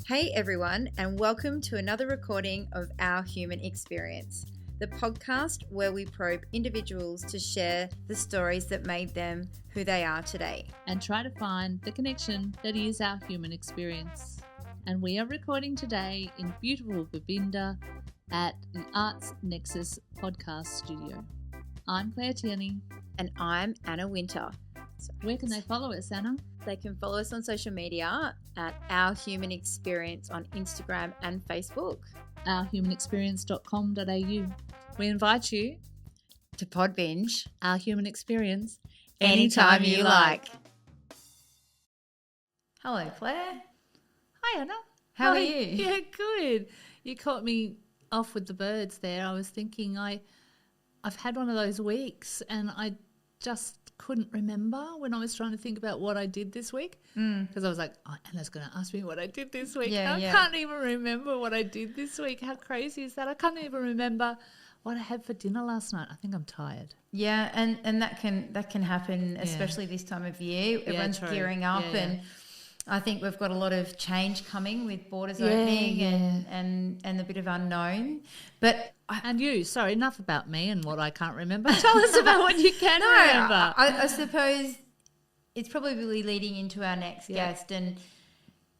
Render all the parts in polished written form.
Hey everyone, and welcome to another recording of Our Human Experience, the podcast where we probe individuals to share the stories that made them who they are today. And try to find the connection that is our human experience. And we are recording today in beautiful Govinda at the Arts Nexus podcast studio. I'm Claire Tierney. And I'm Anna Winter. So where can they follow us, Anna? They can follow us on social media at Our Human Experience on Instagram and Facebook. ourhumanexperience.com.au. We invite you to pod binge Our Human Experience anytime you like. Hello, Claire. Hi, Anna. How are you? Yeah, good. You caught me off with the birds there. I was thinking I've had one of those weeks and I just couldn't remember when I was trying to think about what I did this week because I was like, Anna's going to ask me what I did this week. I can't even remember what I did this week. How crazy is that? I can't even remember what I had for dinner last night. I think I'm tired. Yeah, and that can happen, especially this time of year. Everyone's gearing up and I think we've got a lot of change coming with borders opening and a bit of unknown. But sorry, enough about me and what I can't remember. Tell us about what you can remember. I suppose it's probably leading into our next guest. And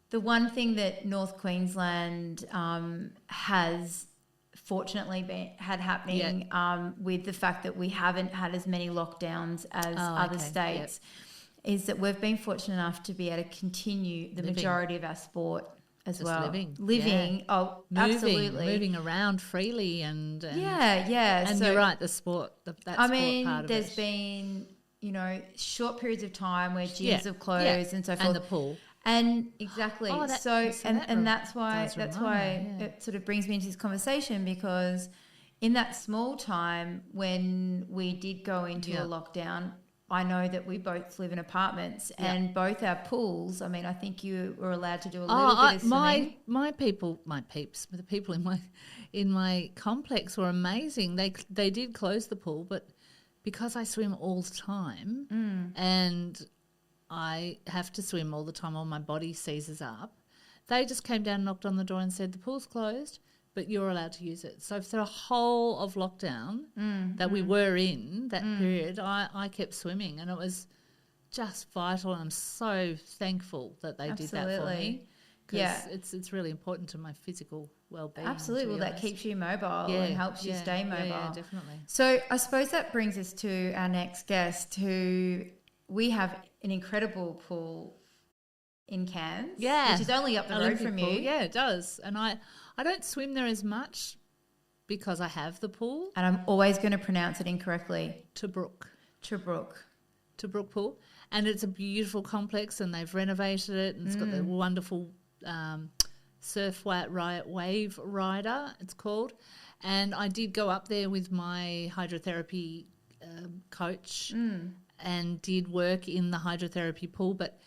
the one thing that North Queensland has fortunately had happening with the fact that we haven't had as many lockdowns as other states is that we've been fortunate enough to be able to continue the majority of our sport as just well. Living. Oh, moving, absolutely. Moving around freely and And so, you're right, the sport, part of there's been, short periods of time where gyms have closed and so forth. And the pool. And exactly. That's why it sort of brings me into this conversation, because in that small time when we did go into a lockdown, I know that we both live in apartments and both our pools, I think you were allowed to do a little bit of swimming. The people in my complex were amazing. They did close the pool, but because I swim all the time and I have to swim all the time or my body seizes up, they just came down and knocked on the door and said, the pool's closed, but you're allowed to use it. So for the whole of lockdown that we were in, that period, I kept swimming and it was just vital. And I'm so thankful that they did that for me. Because it's really important to my physical well-being. Absolutely. Well, that keeps you mobile and helps you stay mobile. Yeah, definitely. So I suppose that brings us to our next guest, who we have an incredible pool in Cairns, which is only up the road from you. Yeah, it does. And I don't swim there as much because I have the pool. And I'm always going to pronounce it incorrectly. Tobruk Pool. And it's a beautiful complex and they've renovated it and it's got the wonderful surf wave rider, it's called. And I did go up there with my hydrotherapy coach and did work in the hydrotherapy pool, but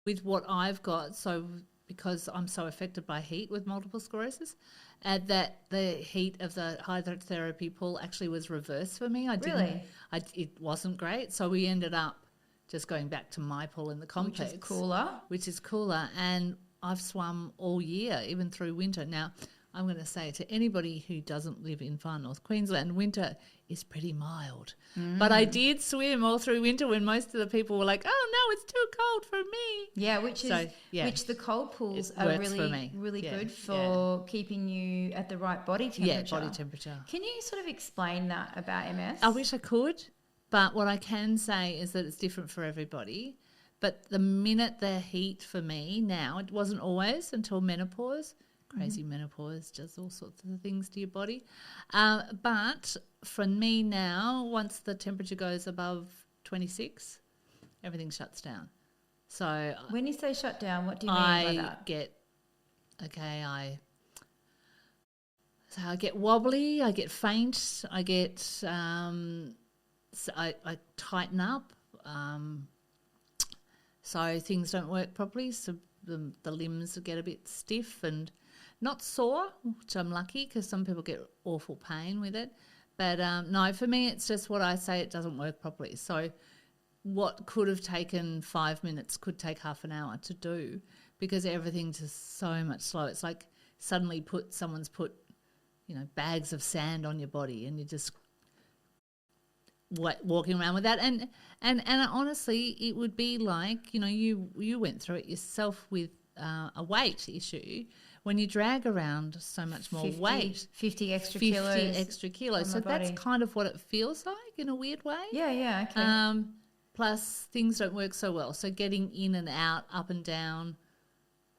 with what I've got, so because I'm so affected by heat with multiple sclerosis, that the heat of the hydrotherapy pool actually was reversed for me. It wasn't great, so we ended up just going back to my pool in the complex. Which is cooler, and I've swum all year, even through winter. Now, I'm going to say to anybody who doesn't live in far North Queensland, winter is pretty mild. But I did swim all through winter when most of the people were like, oh, no, it's too cold for me. Yeah, which the cold pools are really good for keeping you at the right body temperature. Yeah, body temperature. Can you sort of explain that about MS? I wish I could, but what I can say is that it's different for everybody. But the minute the heat for me now, it wasn't always until menopause. Crazy menopause does all sorts of things to your body. But for me now, once the temperature goes above 26, everything shuts down. So when you say shut down, what do you mean by that? I get wobbly, I get faint, I tighten up. So things don't work properly, so the limbs get a bit stiff and not sore, which I'm lucky because some people get awful pain with it. But no, for me it's just what I say, it doesn't work properly. So what could have taken 5 minutes could take half an hour to do because everything's just so much slower. It's like suddenly someone's put, bags of sand on your body, and you're just walking around with that. And honestly, it would be like, you went through it yourself with a weight issue. When you drag around so much more weight, 50 extra 50 kilos. extra kilos. So that's kind of what it feels like in a weird way. Yeah, okay. Plus, things don't work so well. So getting in and out, up and down,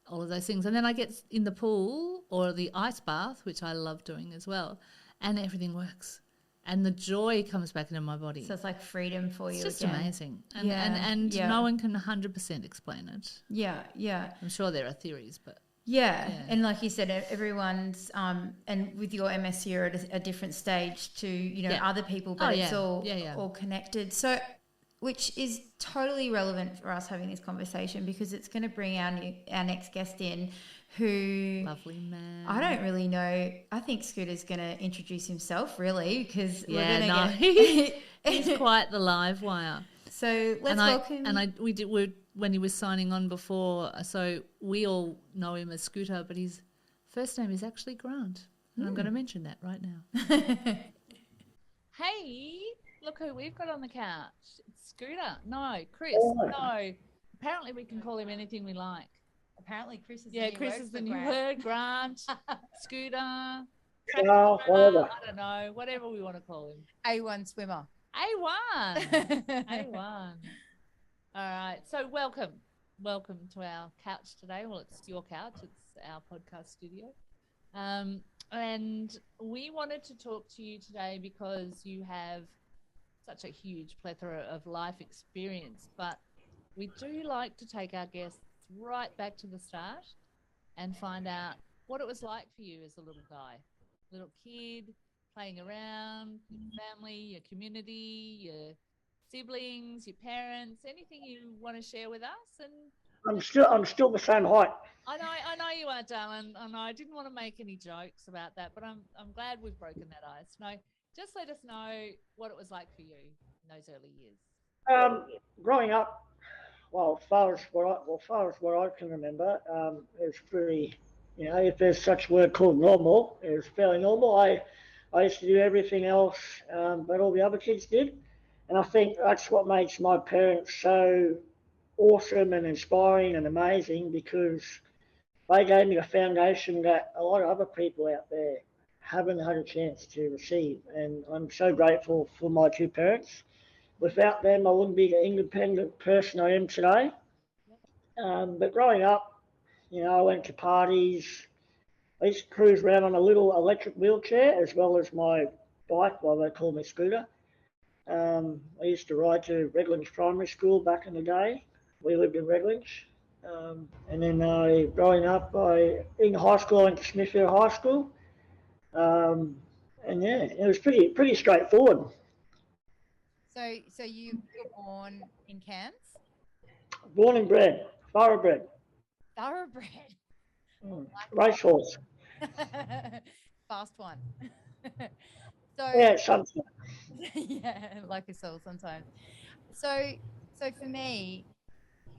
all of those things. And then I get in the pool or the ice bath, which I love doing as well, and everything works. And the joy comes back into my body. So it's like freedom for you. It's just again. amazing. And no one can 100% explain it. Yeah. I'm sure there are theories, but... Yeah, and like you said, everyone's and with your MS, you're at a different stage to other people, but it's all connected. So, which is totally relevant for us having this conversation, because it's going to bring our next guest in, who lovely man. I don't really know. I think Scooter's going to introduce himself, really, because we're going to he's quite the live wire. So let's welcome. When he was signing on before, so we all know him as Scooter, but his first name is actually Grant. And I'm going to mention that right now. Hey, look who we've got on the couch. It's Scooter. No, Chris. No. Apparently we can call him anything we like. Apparently Chris is the new word. Grant, Scooter. Whatever. I don't know. Whatever we want to call him. A1 swimmer. A1. A1. All right. So welcome to our couch today. Well, it's your couch. It's our podcast studio. And we wanted to talk to you today because you have such a huge plethora of life experience, but we do like to take our guests right back to the start and find out what it was like for you as a little guy, little kid, playing around, your family, your community, your siblings, your parents, anything you want to share with us. And I'm still the same height. I know you are, darling. I know I didn't want to make any jokes about that, but I'm glad we've broken that ice. No, just let us know what it was like for you in those early years. Growing up, as far as what I can remember, it was pretty. If there's such a word called normal, it was fairly normal. I used to do everything else that all the other kids did. And I think that's what makes my parents so awesome and inspiring and amazing, because they gave me a foundation that a lot of other people out there haven't had a chance to receive. And I'm so grateful for my two parents. Without them, I wouldn't be the independent person I am today. But growing up, I went to parties. I used to cruise around on a little electric wheelchair as well as my bike, while they call me Scooter. I used to ride to Redlands Primary School back in the day. We lived in Redlands. And then growing up, in high school, I went to Smithfield High School. It was pretty straightforward. So you were born in Cairns? Born and bred, thoroughbred. Thoroughbred. Racehorse. Fast one. Sometimes. Like a soul sometimes. So for me,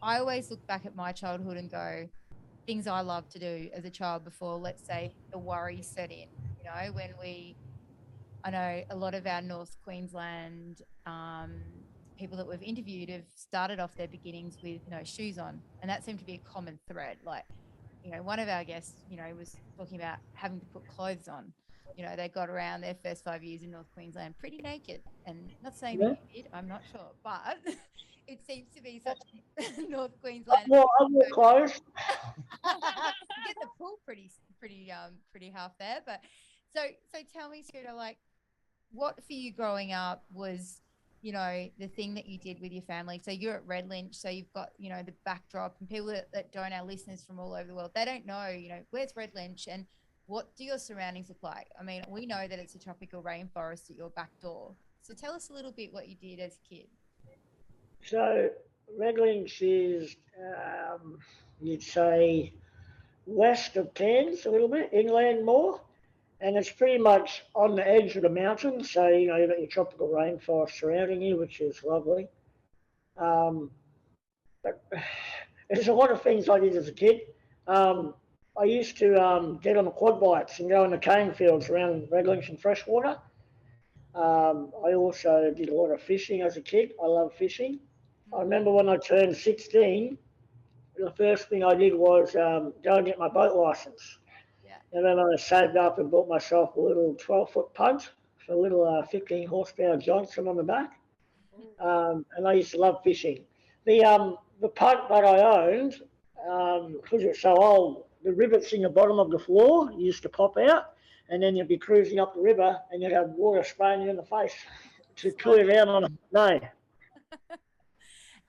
I always look back at my childhood and go, things I loved to do as a child before, let's say, the worry set in. I know a lot of our North Queensland people that we've interviewed have started off their beginnings with shoes on, and that seemed to be a common thread. Like, one of our guests, was talking about having to put clothes on. They got around their first 5 years in North Queensland pretty naked, and not saying that you did, I'm not sure, but it seems to be such North Queensland. Well, I'm more close. You get the pool pretty half there, but so tell me, Scooter, like, what for you growing up was, the thing that you did with your family? So you're at Red Lynch, so you've got, the backdrop, and people that don't, our listeners from all over the world, they don't know, where's Red Lynch and what do your surroundings look like? I mean, we know that it's a tropical rainforest at your back door. So tell us a little bit what you did as a kid. So Red Lynch is, you'd say, west of Cairns a little bit, inland more. And it's pretty much on the edge of the mountain. So, you've got your tropical rainforest surrounding you, which is lovely. But there's a lot of things I did as a kid. I used to get on the quad bikes and go in the cane fields around Redlinks and freshwater. I also did a lot of fishing as a kid. I love fishing. I remember when I turned 16, the first thing I did was go and get my boat license. Yeah. And then I saved up and bought myself a little 12-foot punt for a little 15 horsepower Johnson on the back. And I used to love fishing. The punt that I owned, because it's so old, the rivets in the bottom of the floor used to pop out, and then you'd be cruising up the river and you'd have water spraying you in the face to cool you down on a day.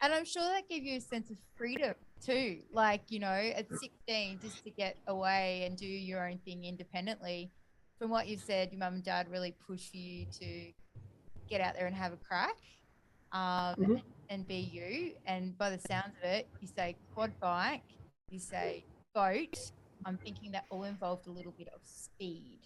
And I'm sure that gave you a sense of freedom too. Like, you know, at 16, just to get away and do your own thing independently. From what you said, your mum and dad really push you to get out there and have a crack and be you. And by the sounds of it, you say quad bike, you say boat. I'm thinking that all involved a little bit of speed.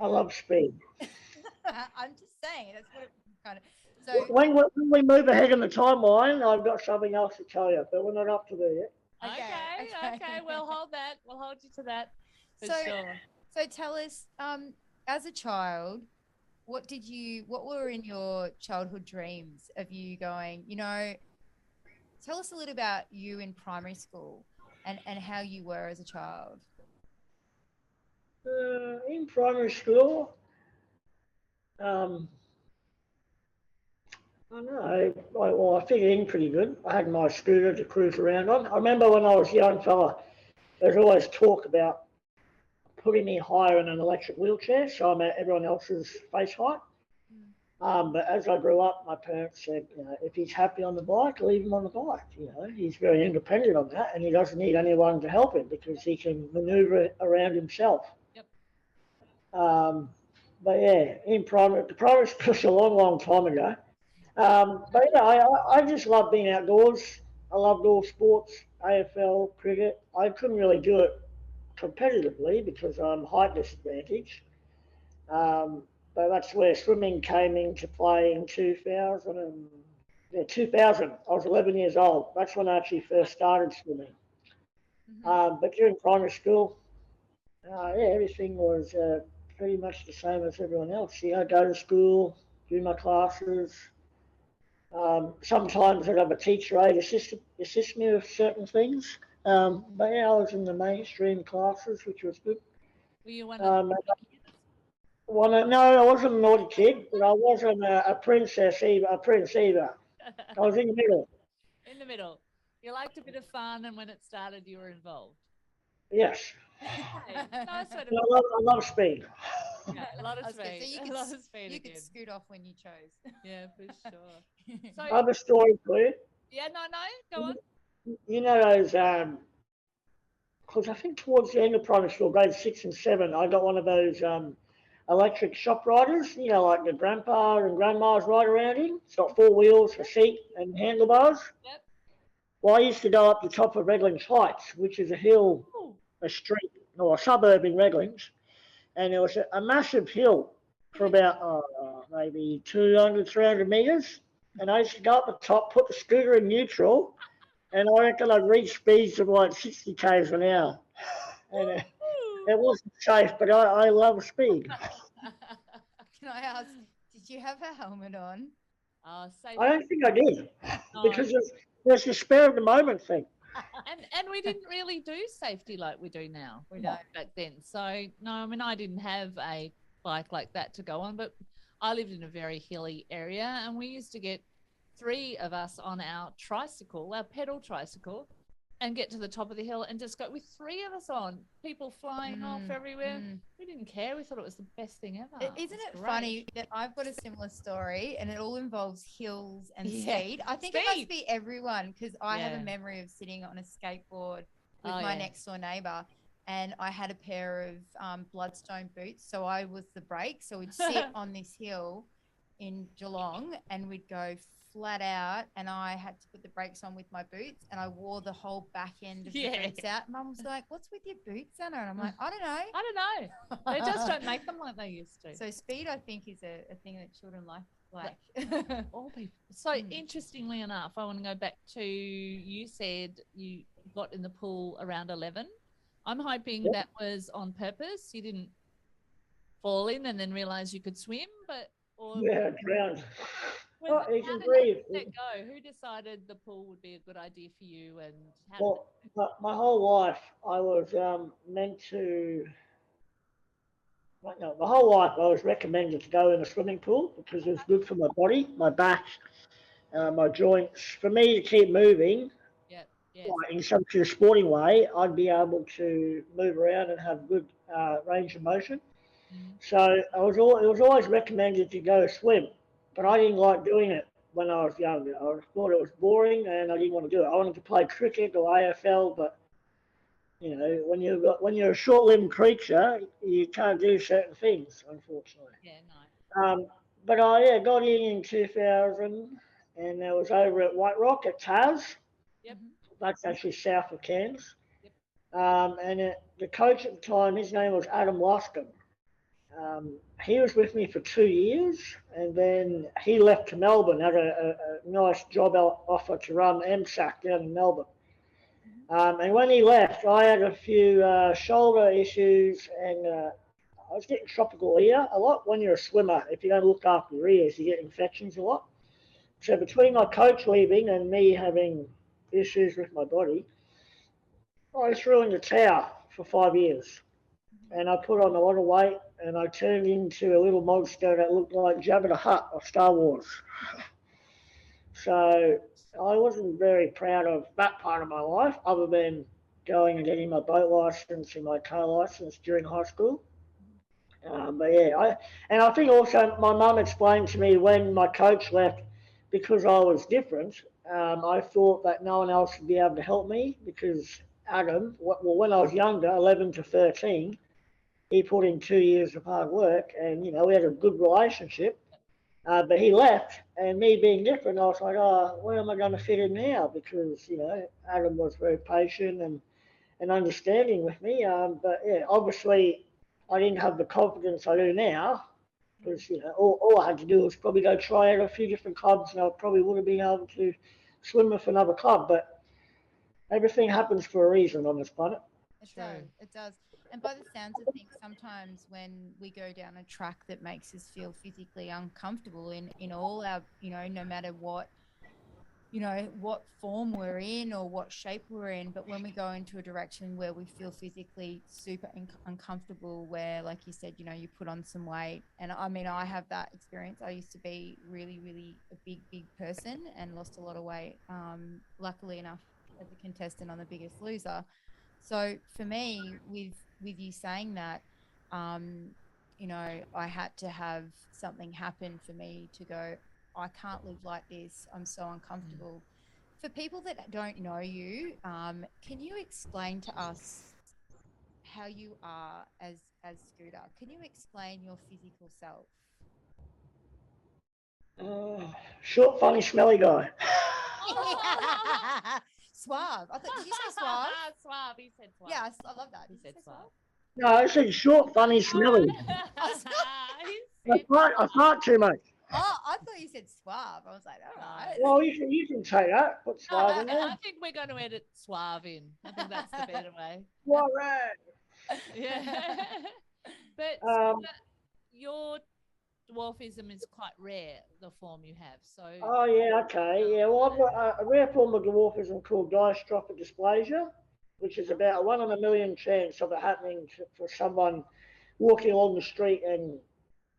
I love speed. I'm just saying, that's what it kind of... So when we move ahead in the timeline, I've got something else to tell you, but we're not up to there yet. Okay. We'll hold that. We'll hold you to that for sure. So tell us, as a child, what were in your childhood dreams of you going, you know, tell us a little about you in primary school and how you were as a child. In primary school, I know. I figured in pretty good. I had my scooter to cruise around on. I remember when I was a young fella, there was always talk about putting me higher in an electric wheelchair, so I'm at everyone else's face height. But as I grew up, my parents said, you know, if he's happy on the bike, leave him on the bike. You know, he's very independent on that, and he doesn't need anyone to help him because he can manoeuvre around himself. Yep. But yeah, the primary school's a long, long time ago. But yeah, I just love being outdoors. I loved all sports, AFL, cricket. I couldn't really do it competitively because I'm height disadvantaged. But that's where swimming came into play in 2000. 2000. I was 11 years old. That's when I actually first started swimming. But during primary school, everything was pretty much the same as everyone else. You know, go to school, do my classes. Sometimes I'd have a teacher aide assist me with certain things. But yeah, I was in the mainstream classes, which was good. Were you one of the No, I wasn't a naughty kid, but I wasn't a prince either. I was in the middle. In the middle. You liked a bit of fun, and when it started, you were involved. Yes. Nice way to I love speed. Yeah, a lot of speed. So you could scoot off when you chose. Yeah, for sure. So, I have a story for you. Yeah, no, go on. You know those, because I think towards the end of primary school, grade 6 and 7, I got one of those electric shop riders, you know, like the grandpa and grandma's ride around in. It's got 4 wheels, a seat, and handlebars. Yep. Well, I used to go up the top of Redlinks Heights, which is a hill, a street, or a suburb in Redlinks, and it was a massive hill for about maybe 200, 300 metres. And I used to go up the top, put the scooter in neutral, and I reckon I'd reach speeds of like 60 k's an hour. And it wasn't safe, but I love speed. Can I ask, did you have a helmet on? I don't think I did, because there's the spur of the moment thing. And we didn't really do safety like we do now. We don't back then. So no, I mean, I didn't have a bike like that to go on, but I lived in a very hilly area, and we used to get 3 of us on our tricycle, our pedal tricycle, and get to the top of the hill and just go with 3 of us on, people flying off everywhere. We didn't care. We thought it was the best thing ever. Isn't it funny that I've got a similar story, and it all involves hills and speed? I think it must be everyone, because I have a memory of sitting on a skateboard with my next door neighbour, and I had a pair of Bloodstone boots, so I was the brake. So we'd sit on this hill in Geelong, and we'd go flat out, and I had to put the brakes on with my boots, and I wore the whole back end of the boots out. Mum was like, "What's with your boots, Anna?" And I'm like, I don't know. They just don't make them like they used to. So speed, I think, is a thing that children like Like, all people. So interestingly enough, I want to go back to, you said you got in the pool around 11. I'm hoping that was on purpose. You didn't fall in and then realize you could swim, or Yeah, drowned. how You did can breathe. that go? Who decided the pool would be a good idea for you, and how did Well, my whole life, I was meant to. No, my whole life, I was recommended to go in a swimming pool because it was good for my body, my back, my joints. For me to keep moving, Yeah, yes. like in some sort of sporting way, I'd be able to move around and have good range of motion. So it was always recommended to go swim, but I didn't like doing it when I was younger. I thought it was boring and I didn't want to do it. I wanted to play cricket or AFL, but when you're a short-lived creature, you can't do certain things, unfortunately. Yeah, no. But I got in 2000, and I was over at White Rock at Taz. Yep. That's actually south of Cairns. Yep. The coach at the time, his name was Adam Luscombe. He was with me for 2 years, and then he left to Melbourne, had a nice job offer to run MSAC down in Melbourne. And when he left, I had a few shoulder issues, and I was getting tropical ear a lot. When you're a swimmer, if you don't look after your ears, you get infections a lot. So between my coach leaving and me having issues with my body, I threw in the towel for 5 years. And I put on a lot of weight, and I turned into a little monster that looked like Jabba the Hutt of Star Wars. So I wasn't very proud of that part of my life, other than going and getting my boat license and my car license during high school. But yeah, I think also my mum explained to me when my coach left, because I was different. I thought that no one else would be able to help me because Adam, well, when I was younger, 11 to 13, he put in 2 years of hard work, and we had a good relationship. But he left, and me being different, I was like, oh, where am I going to fit in now? Because Adam was very patient and understanding with me. But yeah, obviously, I didn't have the confidence I do now, because all I had to do was probably go try out a few different clubs, and I probably would have been able to swim with another club. But everything happens for a reason on this planet. It does. It does. And by the sounds of things, sometimes when we go down a track that makes us feel physically uncomfortable in all our, no matter what, what form we're in or what shape we're in, but when we go into a direction where we feel physically super uncomfortable, where, like you said, you put on some weight. And I mean, I have that experience. I used to be really, really a big person and lost a lot of weight. Luckily enough, as a contestant on The Biggest Loser. So for me, with you saying that, I had to have something happen for me to go, I can't live like this. I'm so uncomfortable. For people that don't know you, can you explain to us how you are as Scooter? Can you explain your physical self? Short, funny, smelly guy. Suave. Did you say suave? Suave. He said suave. Yeah, I love that. He said suave. No, I said short, funny, smelly. I fart too much. Oh, I thought you said suave. I was like, all right. Well, you can say that. Put suave in there. I think we're going to edit suave in. I think that's the better way. All right. Yeah. But your dwarfism is quite rare, the form you have. So. Oh yeah, okay, yeah. Well, I've got a rare form of dwarfism called diastrophic dysplasia, which is about a 1 in a million chance of it happening for someone walking along the street and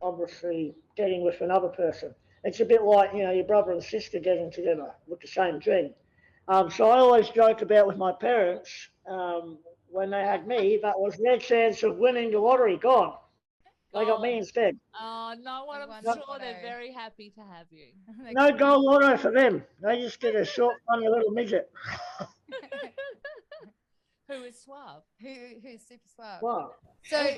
obviously getting with another person. It's a bit like your brother and sister getting together with the same gene. So I always joke about with my parents when they had me, that was their chance of winning the lottery gone. They got me instead. Oh, no, I'm sure they're very happy to have you. No gold lotto for them. They just get a short, funny little midget. Who is suave? Who's super suave? Wow. So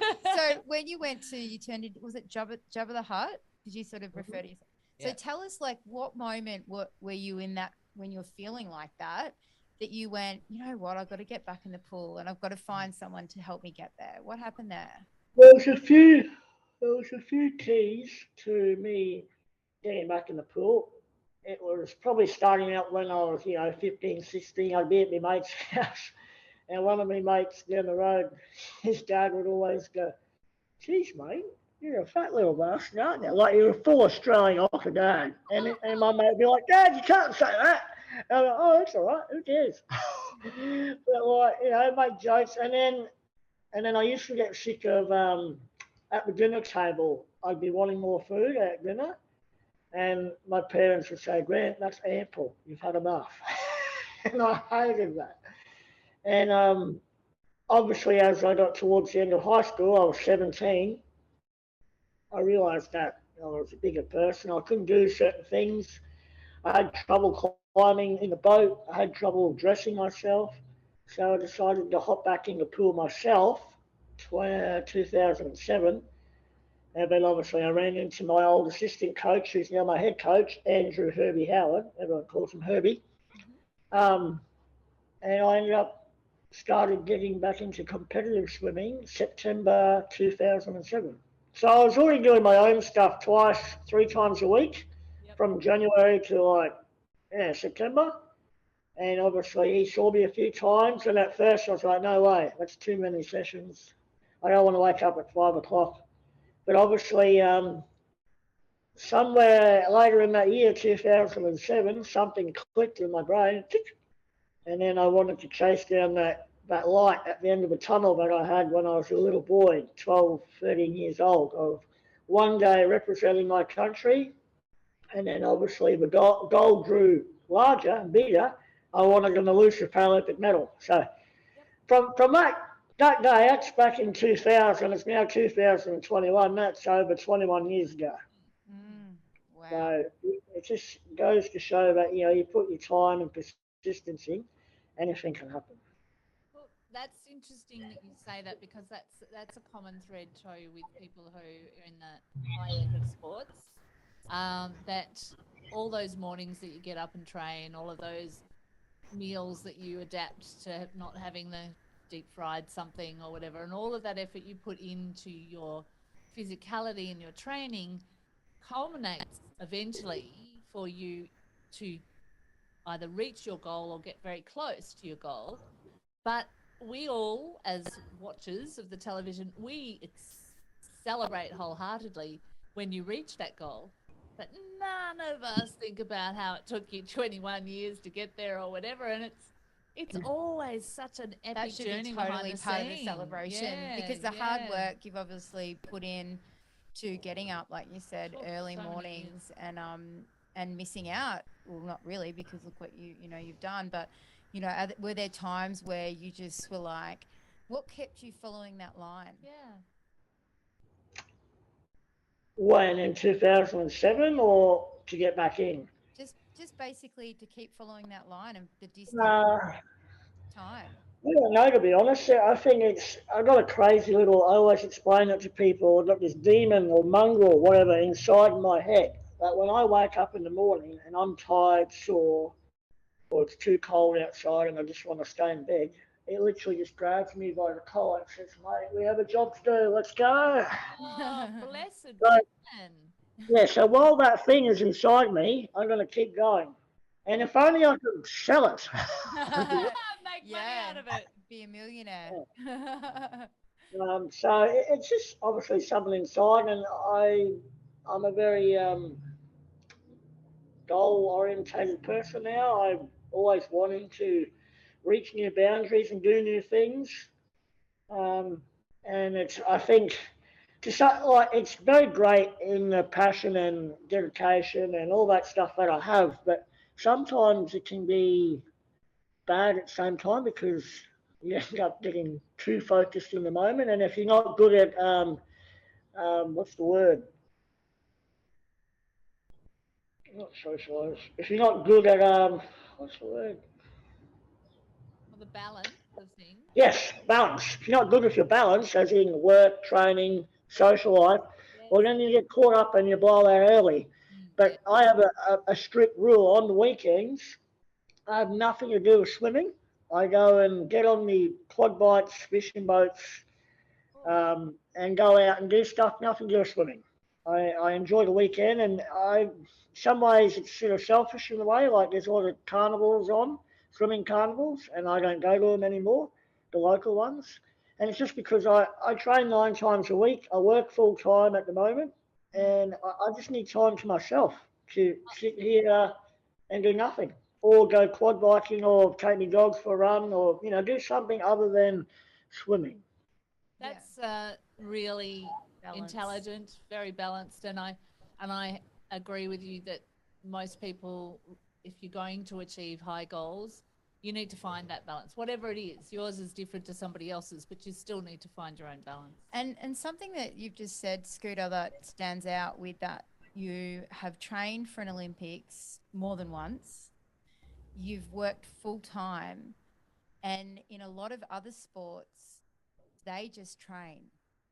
when you turned into, was it Jabba the Hutt? Did you sort of refer to yourself? Yeah. So tell us, like, what moment were you in that when you're feeling like that you went, you know what, I've got to get back in the pool and I've got to find someone to help me get there. What happened there? There was a few keys to me getting back in the pool. It was probably starting out when I was, 15, 16. I'd be at my mate's house, and one of my mates down the road, his dad would always go, "Geez, mate, you're a fat little bastard, aren't you?" Like, you're a full Australian ocker dad. And my mate would be like, "Dad, you can't say that." And I'm like, "Oh, that's all right. Who cares?" But, like, make jokes. And then I used to get sick of, at the dinner table, I'd be wanting more food at dinner. And my parents would say, "Grant, that's ample. You've had enough." And I hated that. And obviously, as I got towards the end of high school, I was 17, I realised that I was a bigger person. I couldn't do certain things. I had trouble climbing in the boat. I had trouble dressing myself. So I decided to hop back in the pool myself, 2007. And then obviously I ran into my old assistant coach, who's now my head coach, Andrew Herbie Howard. Everyone calls him Herbie. Um, and I ended up started getting back into competitive swimming September 2007. So I was already doing my own stuff twice, 3 times a week, from January to September. And obviously he saw me a few times, and at first I was like, "No way, that's too many sessions. I don't want to wake up at 5 o'clock." But obviously, somewhere later in that year, 2007, something clicked in my brain, and then I wanted to chase down that light at the end of the tunnel that I had when I was a little boy, 12, 13 years old, of one day representing my country. And then obviously the goal grew larger and bigger. I wanted an elusive Paralympic medal. So from that day, that's back in 2000. It's now 2021. That's over 21 years ago. Wow. So it just goes to show that you put your time and persistence in, anything can happen. Well, that's interesting that you say that, because that's a common thread too with people who are in the high end of sports. That all those mornings that you get up and train, all of those meals that you adapt to not having the deep fried something or whatever, and all of that effort you put into your physicality and your training culminates eventually for you to either reach your goal or get very close to your goal. But we all, as watchers of the television, celebrate wholeheartedly when you reach that goal. But none of us think about how it took you 21 years to get there or whatever. And it's always such an epic That should journey be totally behind the part of the scene. celebration, because the hard work you've obviously put in to getting up, like you said, early so mornings and missing out. Well, not really, because look what you've done. But were there times where you just were like, what kept you following that line? Yeah. When, in 2007, or to get back in? Just basically to keep following that line of the distance time. I don't know, to be honest. I think I've got a crazy little, I always explain it to people, I've got this demon or mongrel, whatever, inside my head. That when I wake up in the morning and I'm tired, sore, or it's too cold outside and I just want to stay in bed, it literally just grabs me by the collar and says, "Mate, we have a job to do, let's go." Oh, blessed So, man. yeah, so while that thing is inside me, I'm going to keep going. And if only I could sell it. Make money out of it. Be a millionaire. So it's just obviously something inside, and I'm a very goal-orientated person now. I'm always wanting to reach new boundaries and do new things. And I think, it's very great in the passion and dedication and all that stuff that I have, but sometimes it can be bad at the same time, because you end up getting too focused in the moment. And if you're not good at what's the word? Not socialise. If you're not good at what's the word? Well, the balance of things. Yes, balance. If you're not good with your balance, as in work, training, social life, well, then you get caught up and you blow out early. But I have a strict rule on the weekends. I have nothing to do with swimming. I go and get on the quad bikes, fishing boats, and go out and do stuff, nothing to do with swimming. I enjoy the weekend, and some ways it's sort of selfish in a way. Like there's a lot of carnivals on, swimming carnivals, and I don't go to them anymore, the local ones. And it's just because I train 9 times a week. I work full time at the moment, and I just need time to myself to sit here and do nothing, or go quad biking, or take my dogs for a run, or do something other than swimming. That's really intelligent, very balanced, and I agree with you that most people, if you're going to achieve high goals, you need to find that balance. Whatever it is, yours is different to somebody else's, but you still need to find your own balance. And something that you've just said, Scooter, that stands out with that, you have trained for an Olympics more than once. You've worked full time, and in a lot of other sports, they just train.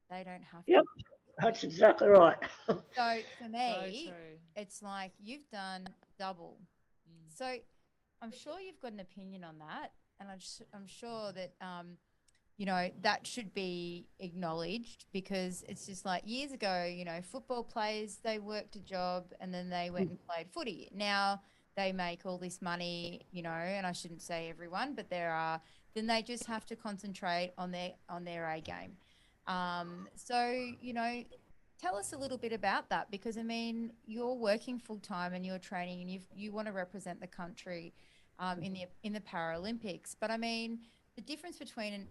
They don't have Yep, to. that's exactly right. So for me, So true. it's like you've done double. So I'm sure you've got an opinion on that, and I'm sure that that should be acknowledged, because it's just like years ago, football players, they worked a job and then they went and played footy. Now they make all this money, and I shouldn't say everyone, but then they just have to concentrate on their A game. So, tell us a little bit about that, because I mean, you're working full time and you're training, and you want to represent the country in the Paralympics. But I mean, the difference between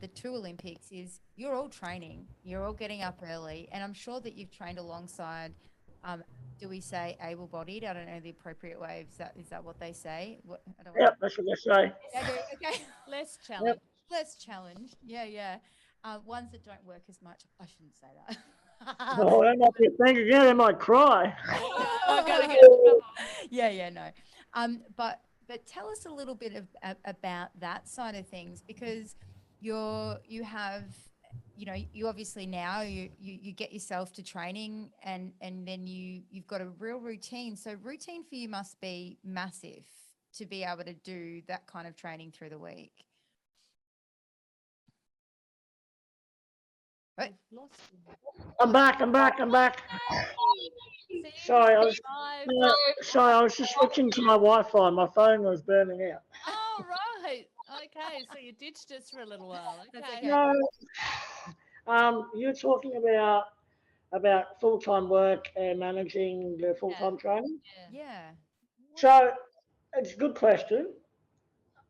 the two Olympics is you're all training, you're all getting up early, and I'm sure that you've trained alongside. Do we say able-bodied? I don't know the appropriate way. Is that what they say? I don't Yep, that's what they say. Okay. Less challenge. Less challenge. Yeah. Ones that don't work as much. I shouldn't say that. Oh, that might be a thing again. They might cry. I'm gonna get in trouble. Yeah, no. But tell us a little bit about that side of things, because you have, you obviously now you get yourself to training, and then you've got a real routine. So routine for you must be massive to be able to do that kind of training through the week. Right. I'm back. Sorry, I was just switching to my Wi-Fi. My phone was burning out. Oh, right. Okay, so you ditched us for a little while. That's Okay. okay. No, you're talking about full-time work and managing the full-time training. Yeah. So it's a good question.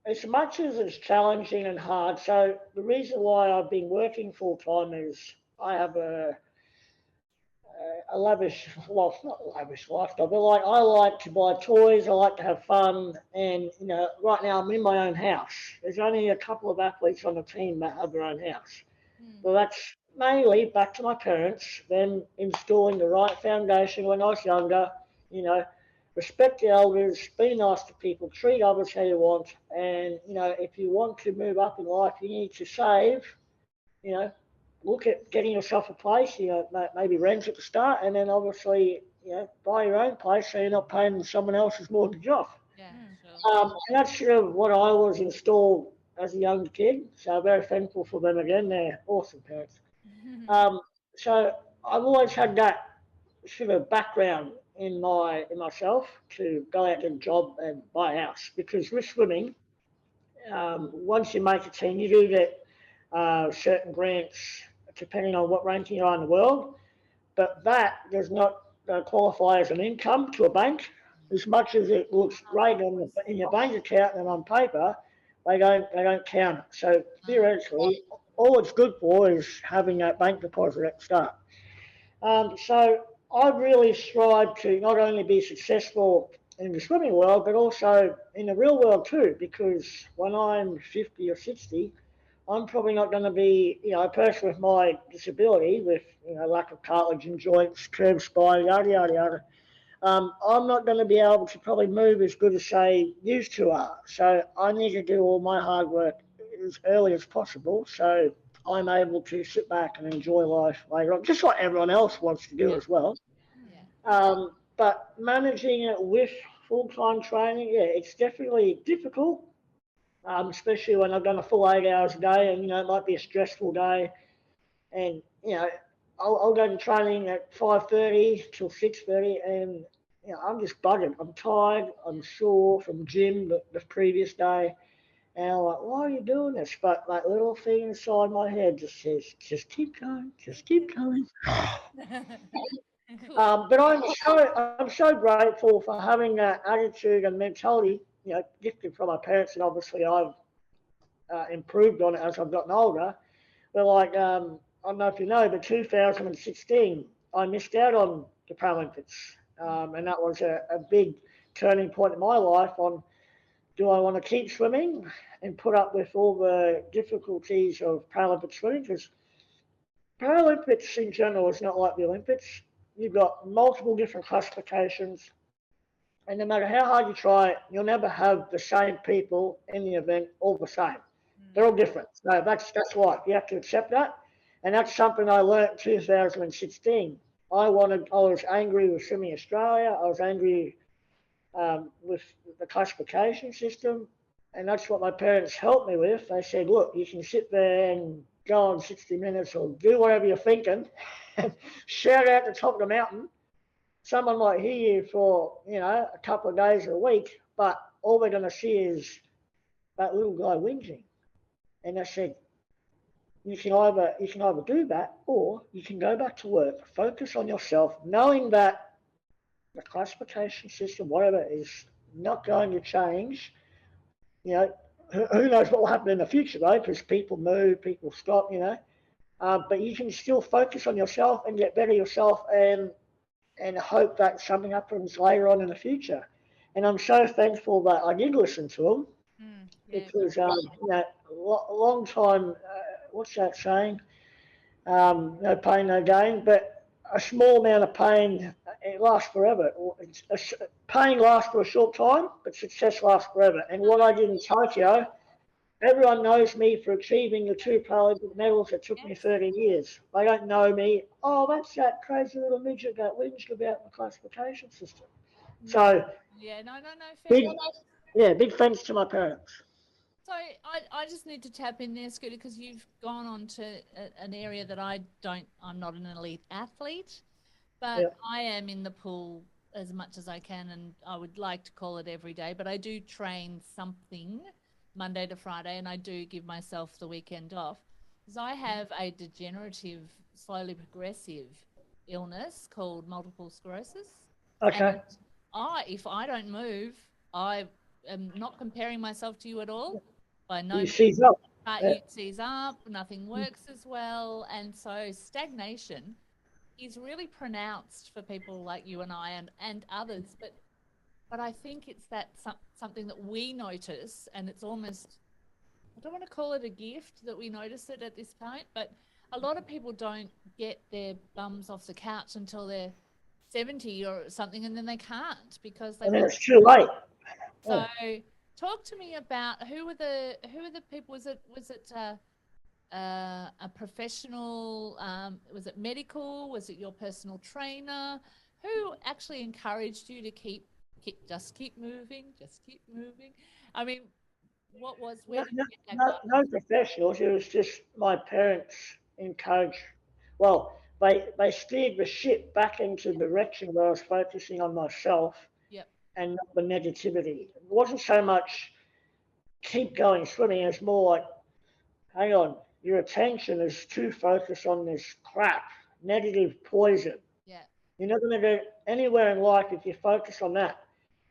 As much as it's challenging and hard, so the reason why I've been working full-time is I have a lavish, well, not lavish lifestyle, but like I like to buy toys, I like to have fun, and right now I'm in my own house. There's only a couple of athletes on the team that have their own house. Well, that's mainly back to my parents, them installing the right foundation when I was younger, you know, respect the elders, be nice to people, treat others how you want, and if you want to move up in life, you need to save, you know, look at getting yourself a place, maybe rent at the start, and then obviously, buy your own place so you're not paying someone else's mortgage off. Yeah, sure. And that's sort of what I was installed as a young kid. So I'm very thankful for them again. They're awesome parents. So I've always had that sort of background in myself to go out and job and buy a house, because with swimming, once you make a team, you do get certain grants depending on what ranking you're in the world, but that does not qualify as an income to a bank. As much as it looks great in your bank account and on paper, they don't count it. So theoretically, all it's good for is having that bank deposit at the start. So I really strive to not only be successful in the swimming world, but also in the real world too, because when I'm 50 or 60, I'm probably not going to be, a person with my disability, with lack of cartilage in joints, curved spine, yada yada yada. I'm not going to be able to probably move as good as say used to are. So I need to do all my hard work as early as possible, so I'm able to sit back and enjoy life later on, just like everyone else wants to do as well. But managing it with full-time training, it's definitely difficult, especially when I've done a full 8 hours a day, and it might be a stressful day, and I'll go to training at 5:30 till 6:30, and I'm just bugging. I'm tired. I'm sore from gym the previous day, and I'm like, why are you doing this? But that little thing inside my head just says, just keep going, just keep going. But I'm so grateful for having that attitude and mentality, gifted from my parents, and obviously I've improved on it as I've gotten older. But like, I don't know if you know, but 2016, I missed out on the Paralympics, and that was a big turning point in my life on, do I want to keep swimming and put up with all the difficulties of Paralympic swimming? Because Paralympics in general is not like the Olympics. You've got multiple different classifications, and no matter how hard you try, you'll never have the same people in the event all the same. They're all different. So that's life. You have to accept that, and that's something I learnt in 2016. I was angry with Swimming Australia. I was angry with the classification system, and that's what my parents helped me with. They said, look, you can sit there and go on 60 Minutes or do whatever you're thinking, and shout out the top of the mountain. Someone might hear you for a couple of days or a week, but all they're going to see is that little guy whinging. And I said, you can either do that, or you can go back to work, focus on yourself, knowing that the classification system, whatever, is not going to change. Who knows what will happen in the future, though, because people move, people stop, but you can still focus on yourself and get better yourself, and hope that something happens later on in the future. And I'm so thankful that I did listen to them, because long time, what's that saying? No pain, no gain. But a small amount of pain, it lasts forever. Pain lasts for a short time, but success lasts forever. And what I did in Tokyo, everyone knows me for achieving the 2 Paralympic medals that took me 30 years. They don't know me. Oh, that's that crazy little midget that whinged about the classification system. So, big thanks to my parents. So I just need to tap in there, Scooter, because you've gone on to an area that I'm not an elite athlete, but I am in the pool as much as I can, and I would like to call it every day, but I do train something Monday to Friday, and I do give myself the weekend off, because I have a degenerative, slowly progressive illness called multiple sclerosis. Okay. And if I don't move, I am not comparing myself to you at all. By no means, seize up. you seize up, nothing works as well, and so stagnation is really pronounced for people like you and I and others. But I think it's something that we notice, and it's almost, I don't want to call it a gift that we notice it at this point, but a lot of people don't get their bums off the couch until they're 70 or something, and then they can't because they. And then it's too late. So, talk to me about who are the people? Was it a professional? Was it medical? Was it your personal trainer? Who actually encouraged you to keep moving, just keep moving? I mean, what was no professionals? It was just my parents encouraged. Well, they steered the ship back into the direction where I was focusing on myself. And not the negativity. It wasn't so much keep going swimming, it's more like, hang on, your attention is too focused on this crap, negative poison. You're not going to go anywhere in life if you focus on that.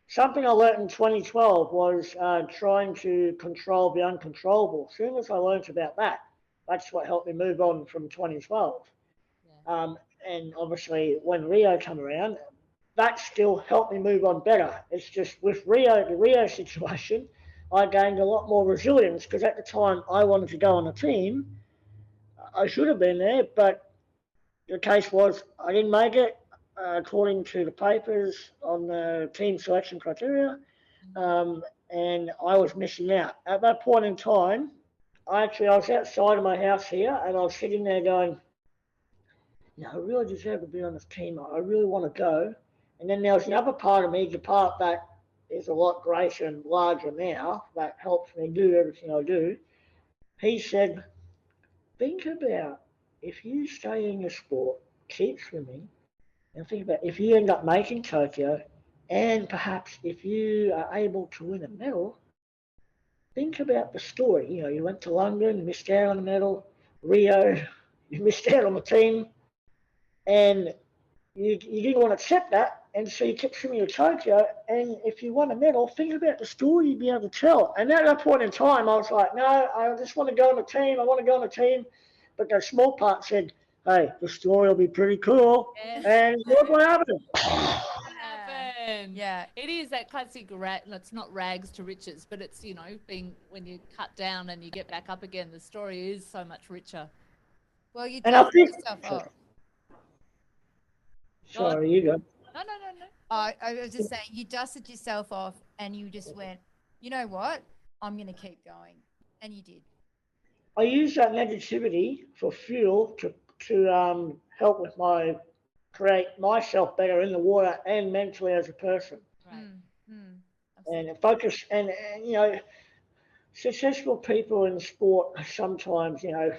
Something I learned in 2012 was trying to control the uncontrollable. As soon as I learned about that, that's what helped me move on from 2012. And obviously when Rio came around, that still helped me move on better. It's just with the Rio situation, I gained a lot more resilience, because at the time I wanted to go on a team. I should have been there, but the case was I didn't make it according to the papers on the team selection criteria, and I was missing out. At that point in time, I was outside of my house here, and I was sitting there going, I really deserve to be on this team. I really want to go. And then there was another part of me, the part that is a lot greater and larger now, that helps me do everything I do. He said, think about if you stay in your sport, keep swimming, and think about if you end up making Tokyo, and perhaps if you are able to win a medal, think about the story. You know, you went to London, missed out on the medal, Rio, you missed out on the team, and you didn't want to accept that, and so you kept swimming to Tokyo. And if you won a medal, think about the story you'd be able to tell. And at that point in time, I was like, no, I just want to go on the team. I want to go on the team. But the small part said, hey, the story will be pretty cool. Yes. And look what happened. Happen. Yeah. It is that classic it's not rags to riches, but it's, you know, being when you cut down and you get back up again, the story is so much richer. Well, you And I dusted think, yourself off. sorry, you go. No. I was just saying, you dusted yourself off and you just went, you know what? I'm going to keep going. And you did. I use that negativity for fuel to help with create myself better in the water and mentally as a person. Right. And focus and you know, successful people in sport sometimes, you know,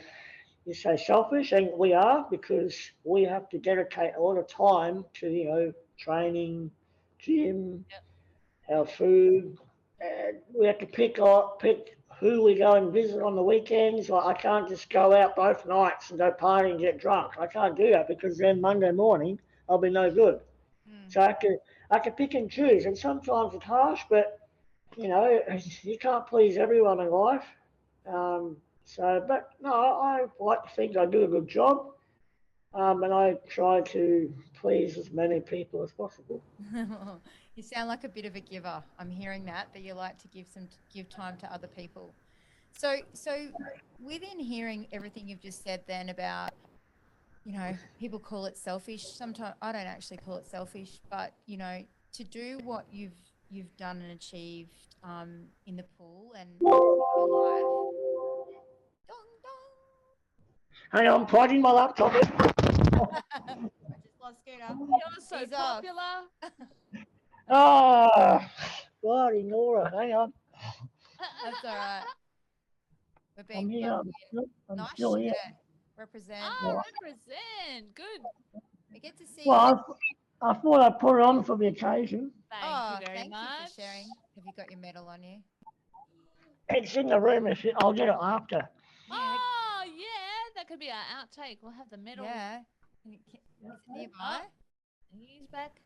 you say selfish, and we are, because we have to dedicate a lot of time to, you know, training, gym, our food, and we have to pick who we go and visit on the weekends. Like, I can't just go out both nights and go party and get drunk. I can't do that, because then Monday morning I'll be no good. So I can pick and choose, and sometimes it's harsh, but you know, you can't please everyone in life. But no, I like to think I do a good job, and I try to please as many people as possible. You sound like a bit of a giver. I'm hearing that you like to give time to other people. So within hearing everything you've just said then about, you know, people call it selfish. Sometimes I don't actually call it selfish, but you know, to do what you've done and achieved in the pool and your life. Dong dong. Hang on, I'm plugging my laptop in. I just lost Scooter. You're so He's popular. Oh, bloody Nora, hang on. That's all right. We're I'm being here. I'm nice. still here. Yeah. Represent. Represent. Good. We get to see you. Well, I thought I'd put it on for the occasion. Thank you very thank much. you for sharing. Have you got your medal on you? It's in the room. I'll get it after. Oh, yeah. That could be our outtake. We'll have the medal. Yeah. Is it nearby? He's back.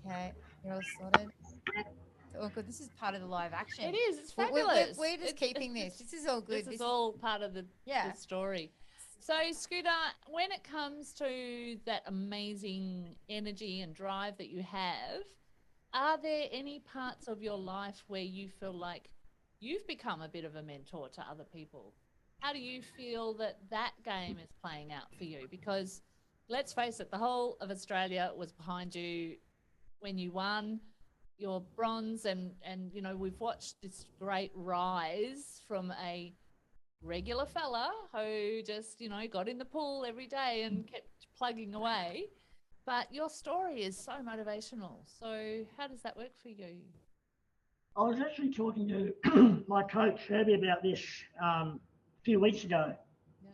Okay. You're all sorted. It's all good. This is part of the live action. It is. It's fabulous. We're just keeping this. This is all good. This is all part of the story. So, Scooter, when it comes to that amazing energy and drive that you have, are there any parts of your life where you feel like you've become a bit of a mentor to other people? How do you feel that game is playing out for you? Because let's face it, the whole of Australia was behind you when you won your bronze, and you know, we've watched this great rise from a regular fella who just, you know, got in the pool every day and kept plugging away. But your story is so motivational. So how does that work for you? I was actually talking to my coach, Herbie, about this a few weeks ago. Yep.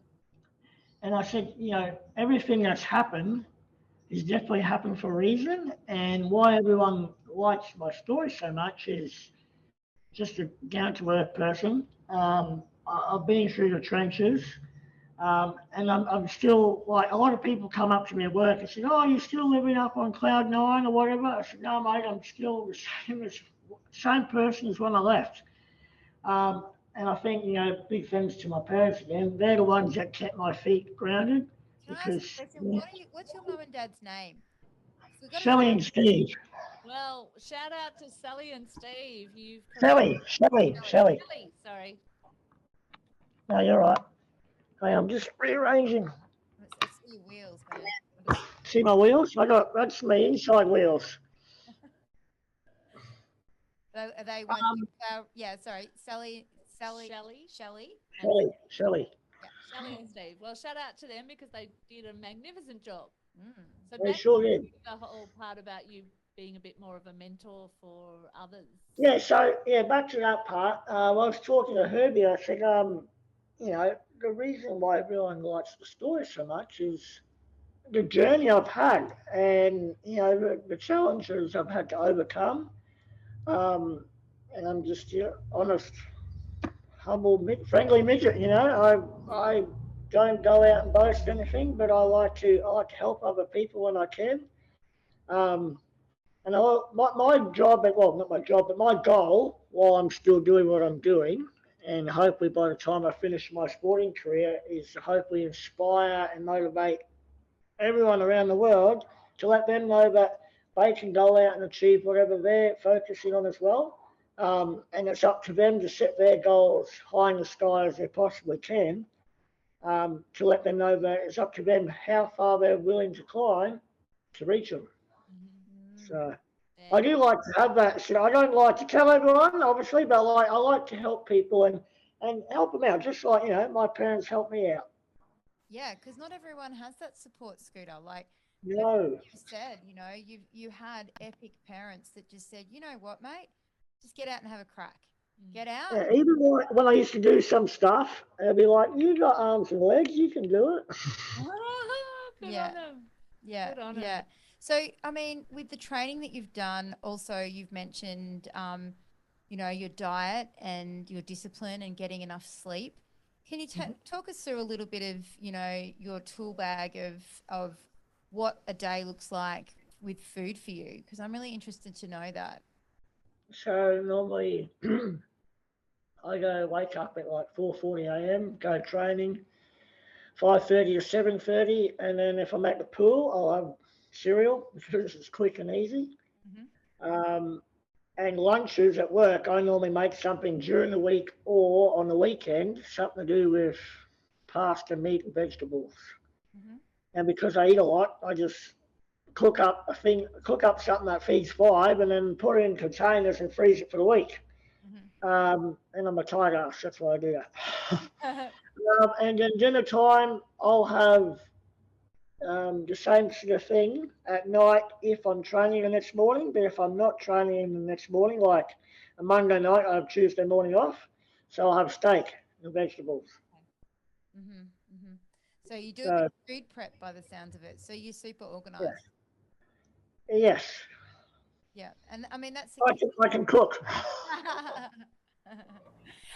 And I said, you know, everything that's happened has definitely happened for a reason. And why everyone likes my story so much is just a down-to-earth person. I've been through the trenches. And I'm still, like, a lot of people come up to me at work and say, oh, you're still living up on cloud nine or whatever. I said, no, mate, I'm still the same person as when I left. And I think, you know, big thanks to my parents again. They're the ones that kept my feet grounded. Can I ask a question? What's your mum and dad's name? Sally and Steve. Well, shout out to Sally and Steve. Sally. Sorry. No, you're right. Hey, I'm just rearranging. I see your wheels, man. See my wheels? That's my inside wheels. Are they one? Sorry, Shelley. Shelly. Yeah, Shelly and Steve. Well, shout out to them because they did a magnificent job. So they sure did. The whole part about you being a bit more of a mentor for others. Yeah, so back to that part. I was talking to Herbie. I said, the reason why everyone likes the story so much is the journey I've had, and the challenges I've had to overcome. Um, and I'm just honest, humble, friendly midget. I don't go out and boast anything, but I like to help other people when I can. Um, and my job, well, not my job, but my goal while I'm still doing what I'm doing, and hopefully by the time I finish my sporting career, is to hopefully inspire and motivate everyone around the world to let them know that they can go out and achieve whatever they're focusing on as well. And it's up to them to set their goals high in the sky as they possibly can, to let them know that it's up to them how far they're willing to climb to reach them. So I Yeah. do like to have that. So I don't like to tell everyone, obviously, but I like to help people and help them out, just like my parents helped me out. Yeah, because not everyone has that support, Scooter. Like you No. just said, you had epic parents that just said, you know what, mate, just get out and have a crack. Get out. Yeah, even when I used to do some stuff, they'd be like, "You got arms and legs, you can do it." Good Yeah, on him. yeah, Good on him. yeah. So, I mean, with the training that you've done, also you've mentioned, your diet and your discipline and getting enough sleep. Can you talk us through a little bit of, your tool bag of what a day looks like with food for you? Because I'm really interested to know that. So normally I go wake up at like 4:40 a.m., go training, 5:30 to 7:30, and then if I'm at the pool, I'll have cereal because it's quick and easy. Hmm. Um, and lunches at work, I normally make something during the week or on the weekend, something to do with pasta, meat, and vegetables. Hmm. And because I eat a lot, I just cook up something that feeds five, and then put it in containers and freeze it for the week. Hmm. And I'm a tight ass, that's why I do that. Hmm. And then dinner time, I'll have the same sort of thing at night if I'm training the next morning. But if I'm not training the next morning, like a Monday night, I have Tuesday morning off, so I'll have steak and vegetables. Hmm. So you do a bit So of food prep by the sounds of it. So you're super yes, organized. yes, Yeah. And I mean, that's the I can cook.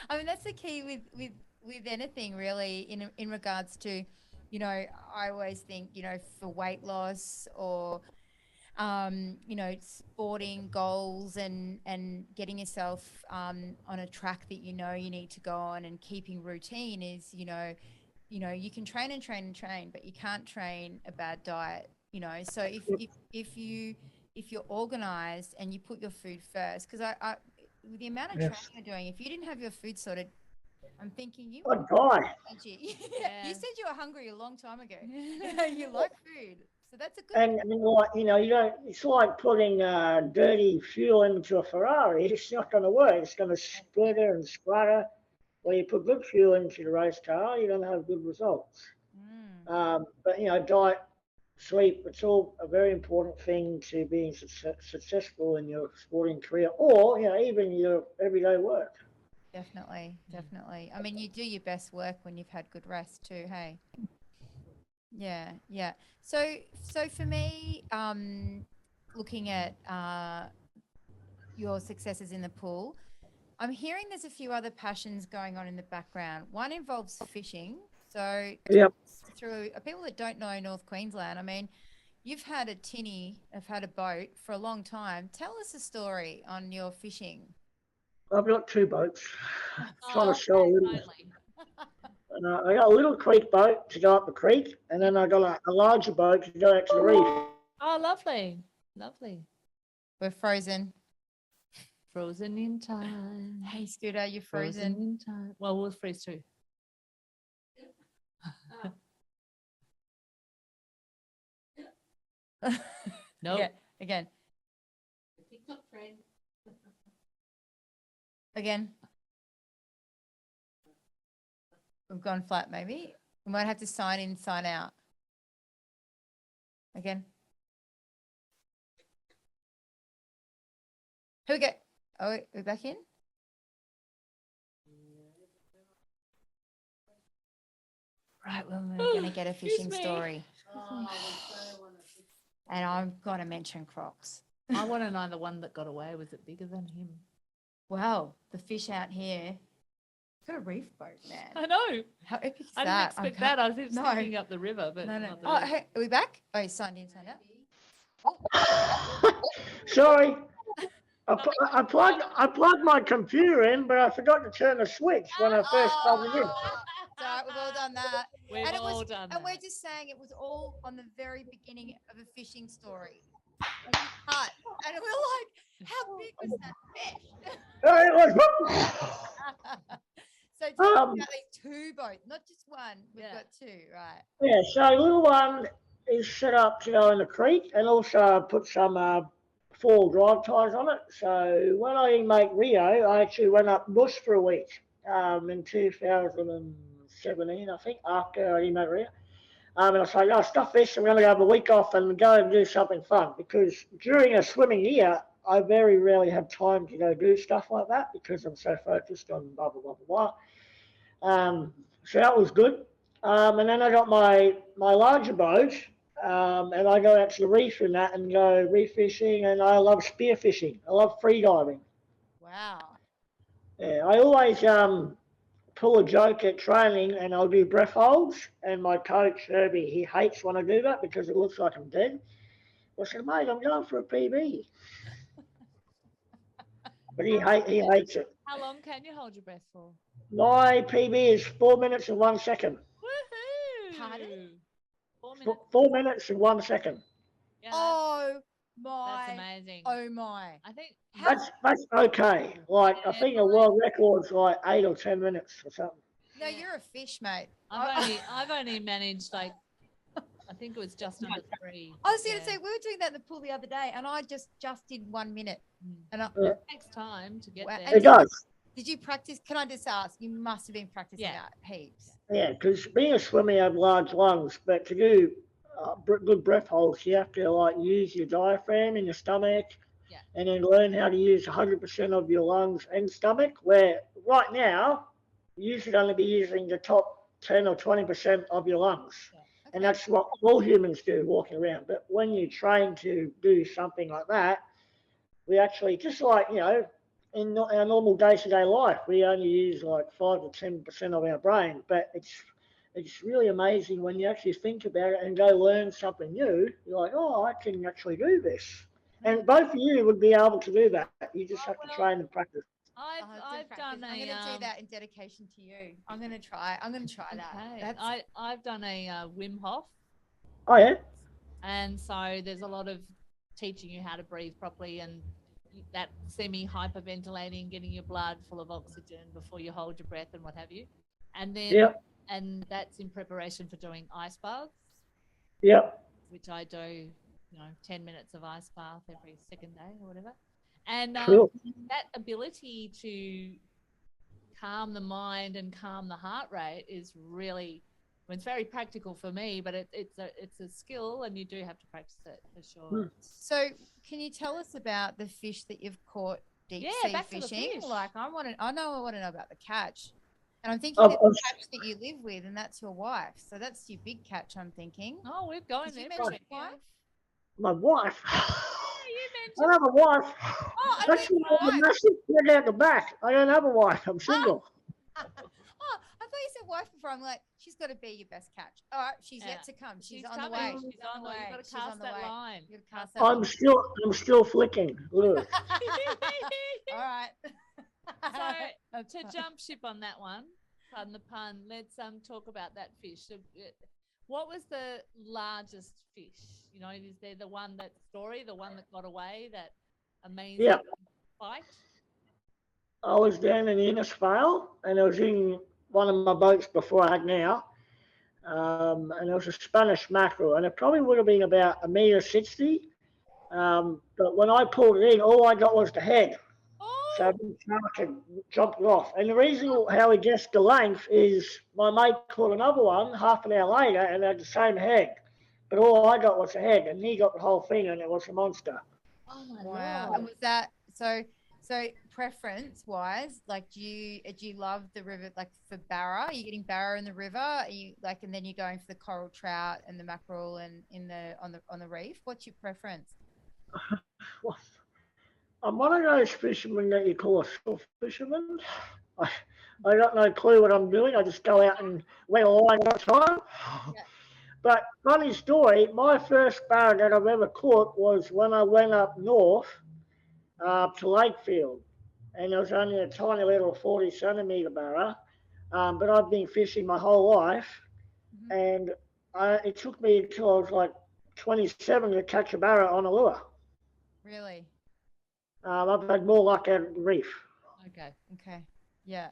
I mean, that's the key with anything really in regards to, I always think, for weight loss or sporting goals and getting yourself on a track that you need to go on and keeping routine is, you can train and train and train, but you can't train a bad diet, So if you're organized and you put your food first, because I with the amount of training Yes, you're doing, if you didn't have your food sorted, I'm thinking you I'd wouldn't die. be. You Yeah. said you were hungry a long time ago. You like food, so that's a good And like you don't. It's like putting dirty fuel into a Ferrari. It's not going to work. It's going to thing. splitter and splatter. When you put good fuel into the race car, you're going to have good results. Mm. But diet, sleep, it's all a very important thing to being successful in your sporting career, or even your everyday work. Definitely, definitely. I mean, you do your best work when you've had good rest too, hey? Yeah, yeah. So for me, looking at your successes in the pool, I'm hearing there's a few other passions going on in the background. One involves fishing. So talk Yep. us through people that don't know North Queensland. I mean, you've had a tinny, have had a boat for a long time. Tell us a story on your fishing. I've got two boats. Trying to Oh, show a little. finally. I got a little creek boat to go up the creek, and Yeah. then I got a larger boat to go out to the reef. Oh, lovely. Lovely. We're frozen. Frozen in time. Hey, Scooter, you're Frozen frozen. in time. Well, we'll freeze too. No. Yeah, again, again. We've gone flat, maybe. We might have to sign in, sign out. Again. Here we go. Oh, we're back in. Right, well, we're going to get a Excuse fishing me. story. And I've got to mention Crocs. I want to know the one that got away. Was it bigger than him? Wow, the fish out here. It's got a reef boat, man. I know. How epic is I that? didn't expect that. I was No. thinking up the river, but No. not the Oh, river. hey, are we back? Oh, you signed in, signed out. Sorry. I plugged my computer in, but I forgot to turn the switch when I first plugged it in. It's all right, we've all done that. We've And it all was, done and we're that. just saying it was all on the very beginning of a fishing story. And we cut, and we're like, how big was that fish? It was. So tell us about these two boats, not just one. We've got two, right? Yeah, so little one is set up to go in the creek, and also put some four drive ties on it. So when I didn't make Rio, I actually went up bush for a week in 2017, I think, after I didn't make Rio. And I was like, oh, stuff this, I'm going to have a week off and go and do something fun. Because during a swimming year, I very rarely have time to go do stuff like that because I'm so focused on blah, blah, blah, blah, blah. So that was good. And then I got my larger boat, and I go out to the reef and that and go reef fishing, and I love spear fishing. I love free diving. Wow. Yeah, I always pull a joke at training, and I'll do breath holds. And my coach Herbie, he hates when I do that because it looks like I'm dead. I said, mate, I'm going for a PB. But he hates it. How long can you hold your breath for? My PB is 4 minutes and 1 second. Woohoo! Pardon? 4 minutes. 4 minutes and 1 second. Yeah, Oh my! that's amazing. Oh my! I think That's okay. Like I think a world record's like 8 or 10 minutes or something. No, you're a fish, mate. I've only managed like I think it was just under 3. I was going to say we were doing that in the pool the other day, and I just did 1 minute. And it takes time to get Wow. there. It does. Did you practice? Can I just ask? You must have been practicing that heaps. Yeah, because being a swimmer, you have large lungs, but to do good breath holds, you have to like use your diaphragm in your stomach, and then learn how to use 100% of your lungs and stomach. Where right now, you should only be using the top 10 or 20% of your lungs. Yeah. Okay. And that's what all humans do walking around. But when you train to do something like that, we actually, just like, you know, in our normal day-to-day life, we only use like 5 to 10% of our brain. But it's really amazing when you actually think about it and go learn something new. You're like, oh, I can actually do this. And both of you would be able to do that. You just have to train and practice. I've done I'm going to do that in dedication to you. I'm going to try that. I've done a Wim Hof. Oh, yeah? And so there's a lot of teaching you how to breathe properly and that semi-hyperventilating, getting your blood full of oxygen before you hold your breath and what have you. And then, and that's in preparation for doing ice baths. Yep. Which I do, 10 minutes of ice bath every second day or whatever. And that ability to calm the mind and calm the heart rate is really, it's very practical for me, but it's a skill and you do have to practice it for sure. So can you tell us about the fish that you've caught deep sea fishing? Like I want to know about the catch. And I'm thinking of the catch that you live with, and that's your wife. So that's your big catch, I'm thinking. Oh, we're going there. My wife? You I have a wife. Oh, that's a massive thing out the back. I don't have a wife. I'm single. I thought you said wife before. I'm like, she's got to be your best catch. All right, she's yet to come. She's on the way. She's on the way. You've got to cast that line. I'm still flicking. Look. All right. So to jump ship on that one, pardon the pun, let's talk about that fish. So, what was the largest fish? Is there the one that got away, that amazing fight? I was down in Innisfail, and I was in one of my boats before I had now, and it was a Spanish mackerel, and it probably would have been about $1.60 m. But when I pulled it in, all I got was the head. So I didn't jump it off. And the reason how we guessed the length is my mate caught another one half an hour later and had the same head. But all I got was the head, and he got the whole thing, and it was a monster. Oh my wow! And was that so? preference wise, like do you love the river, like for Barra? Are you getting Barra in the river? Are you like, and then you're going for the coral trout and the mackerel and on the reef? What's your preference? Well, I'm one of those fishermen that you call a self fisherman. I, I got no clue what I'm doing. I just go out and let a line at a time. Yeah. But funny story, my first barra that I've ever caught was when I went up north to Lakefield. And it was only a tiny little 40 centimetre barra. But I've been fishing my whole life. Mm-hmm. And it took me until I was like 27 to catch a barra on a lure. Really? I've had more luck at the reef. Okay. Yeah.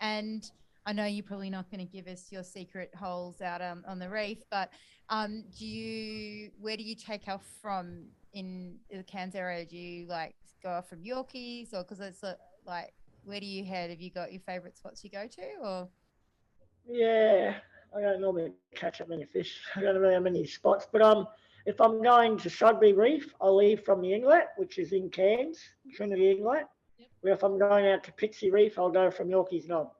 And I know you're probably not going to give us your secret holes out on the reef, but where do you take off from in the Cairns area? Do you like go off from Yorkies, or because it's like where do you head? Have you got your favourite spots you go to, or? Yeah, I don't normally catch that many fish. I don't really have many spots, but if I'm going to Sudbury Reef, I'll leave from the inlet, which is in Cairns, Trinity Inlet. Yep. Where if I'm going out to Pixie Reef, I'll go from Yorkeys Knob.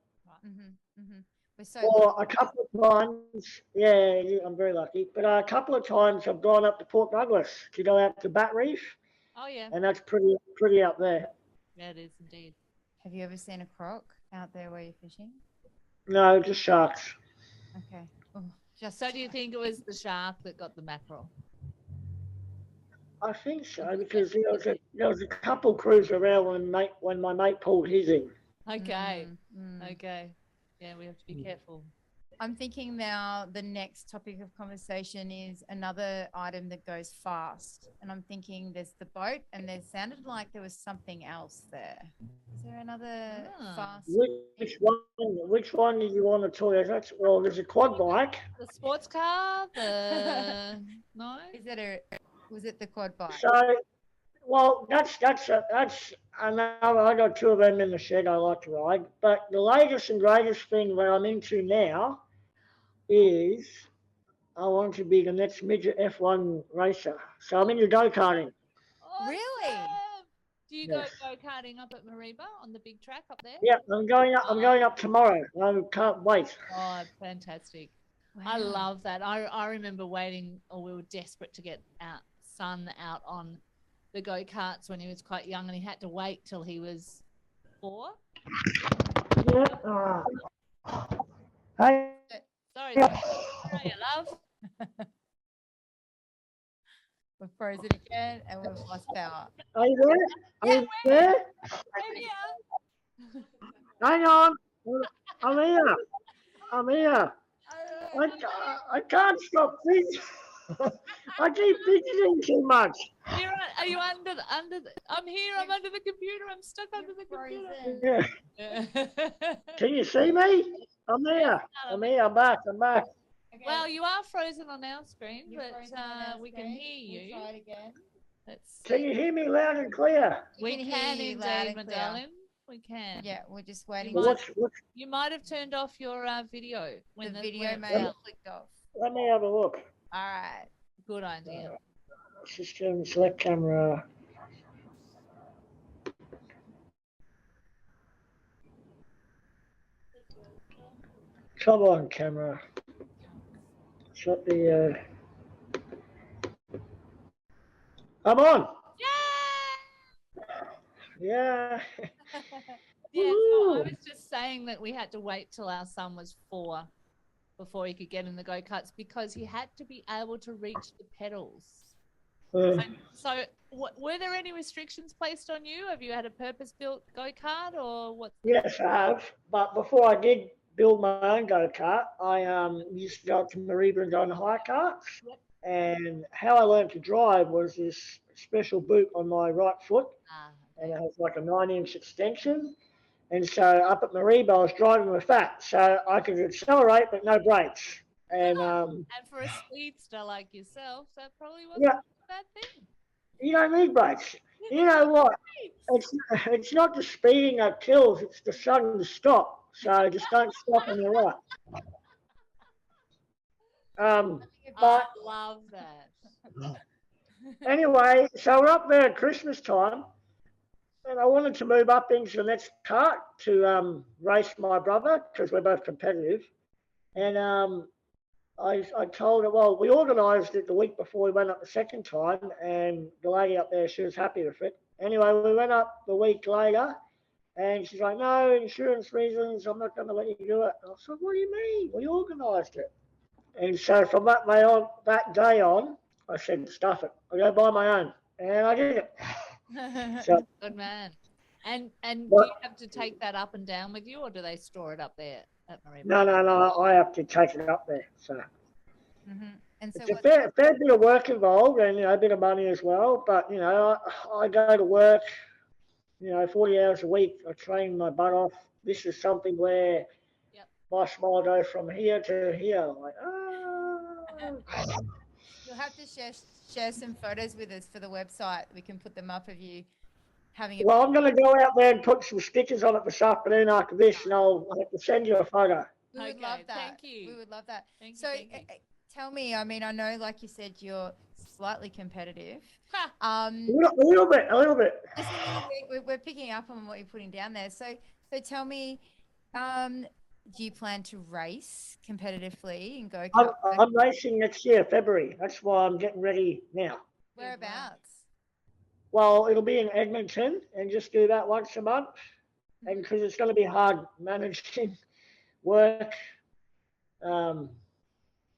Mm-hmm, mm-hmm. We're so Or lucky. a couple of times, yeah, I'm very lucky. But a couple of times I've gone up to Port Douglas to go out to Bat Reef, Oh yeah, and that's pretty up there. yeah, it is indeed. Have you ever seen a croc out there where you're fishing? No, just sharks. Okay. Oh, just So do you think it was the shark that got the mackerel? I think so because there was a couple crews around when my mate pulled his in. Okay, Mm. okay. Yeah, we have to be careful. I'm thinking now the next topic of conversation is another item that goes fast. And I'm thinking there's the boat, and there sounded like there was something else there. Is there another fast? Which one did you want to talk about? Well, there's a quad bike. The sports car, the no. Was it the quad bike? So, well, that's another. I got two of them in the shed. I like to ride, but the latest and greatest thing that I'm into now is I want to be the next midget F1 racer. So I'm into go-karting. Awesome. Really? Do you Yes. go karting up at Mariba on the big track up there? Yep, I'm going up tomorrow. I can't wait. Oh, fantastic. Wow. I love that. I remember waiting, or we were desperate to get our son out on the go-karts when he was quite young, and he had to wait till he was 4. Yeah. Hey. Sorry, you love. We're frozen again, and we've lost power. Are you there? Are you there? Hang on. I'm here. I can't stop thinking. I keep fidgeting too much. Are you under the? I'm here. I'm under the computer. I'm stuck under the computer. Yeah. Can you see me? I'm here. I'm back. Okay. Well, you are frozen on our screen, You're but frozen on our we can screen. hear you. We'll try it again. Let's Can see. you hear me loud and clear? We can can hear you loud indeed, my and clear. darling. We can. Yeah, we're just waiting. You might have turned off your video. The video may fell. have clicked off. Let me have a look. All right. Good idea. System select camera. Come on, camera. Shut the. I'm on. Yeah. Yeah, so I was just saying that we had to wait till our son was 4 before he could get in the go-karts because he had to be able to reach the pedals. So were there any restrictions placed on you? Have you had a purpose-built go-kart or what? Yes, I have. But before I did build my own go-kart, I used to go up to Mariba and go on hire karts. Yep. And how I learned to drive was this special boot on my right foot. And it has like a 9-inch extension. And so up at Mariba, I was driving with that. So I could accelerate, but no brakes. And And for a speedster like yourself, that probably wasn't yeah, a bad thing. you don't need brakes. You know what? It's not the speeding that kills, it's the sudden stop. So just don't stop on your right. But I love that. anyway, so we're up there at Christmas time. and I wanted to move up into the next cart to race my brother because we're both competitive. And I told her, well, we organised it the week before we went up the second time, and the lady up there, she was happy with it. Anyway, we went up the week later, and she's like, no, insurance reasons, I'm not going to let you do it. I said, what do you mean? We organised it. And so from that day on, I said, stuff it. I'll go buy my own. And I did it. So, Good man. And do but, you have to take that up and down with you, or do they store it up there at Marine? no, I have to take it up there. So And so it's a fair bit of work involved, and a bit of money as well. But I go to work, 40 hours a week. I train my butt off. This is something where my smile goes from here to here. I'm like, you'll have to share some photos with us for the website. We can put them up of you having. Well, I'm going to go out there and put some stickers on it this afternoon after this, and I'll have to send you a photo. We would love that. Thank you. We would love that. Thank you, so, tell me. I mean, I know, like you said, you're slightly competitive. A little bit. Just a little bit. We're picking up on what you're putting down there. So tell me, do you plan to race competitively and go? I'm racing next year, February. That's why I'm getting ready now. Whereabouts? Well, it'll be in Edmonton, and just do that once a month. And because it's going to be hard managing work,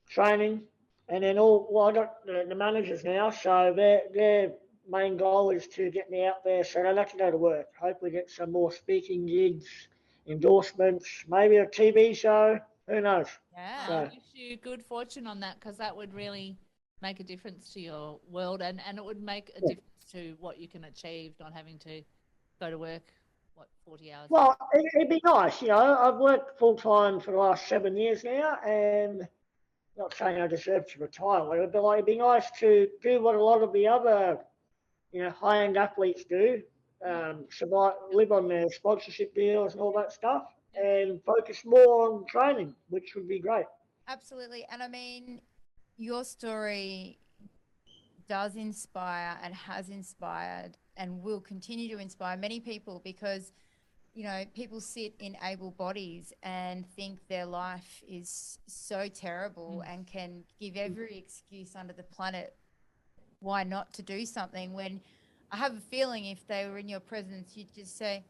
training, and then I got the managers now, so their main goal is to get me out there so I don't have to go to work. Hopefully get some more speaking gigs, endorsements, maybe a TV show. Who knows? Yeah, I wish you good fortune on that, because that would really make a difference to your world, and it would make a difference to what you can achieve, not having to go to work, 40 hours? Well, it'd be nice. I've worked full-time for the last 7 years now, and not saying I deserve to retire, but it'd be nice to do what a lot of the other, high-end athletes do, survive, live on their sponsorship deals and all that stuff, and focus more on training, which would be great. Absolutely. And I mean, your story does inspire and has inspired and will continue to inspire many people, because people sit in able bodies and think their life is so terrible and can give every excuse under the planet why not to do something, when I have a feeling if they were in your presence, you'd just say,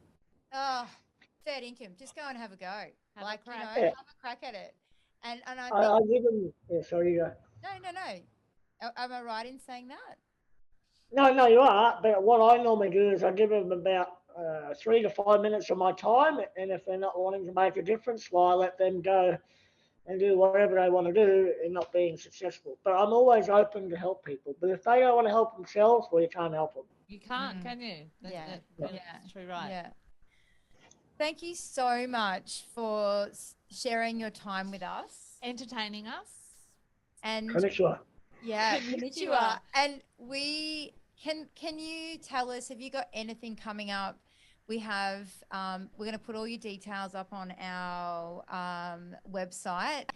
oh, fair income, just go and have a go. Have a crack at it. And I give them, sorry, you go. No. Am I right in saying that? No, you are. But what I normally do is I give them about 3 to 5 minutes of my time, and if they're not wanting to make a difference, well, I let them go and do whatever they want to do and not being successful. But I'm always open to help people. But if they don't want to help themselves, well, you can't help them. You can't, can you? That's true, right? Yeah. Thank you so much for sharing your time with us, entertaining us, and konnichiwa. Yeah, konnichiwa. And can you tell us, have you got anything coming up? We have, we're going to put all your details up on our website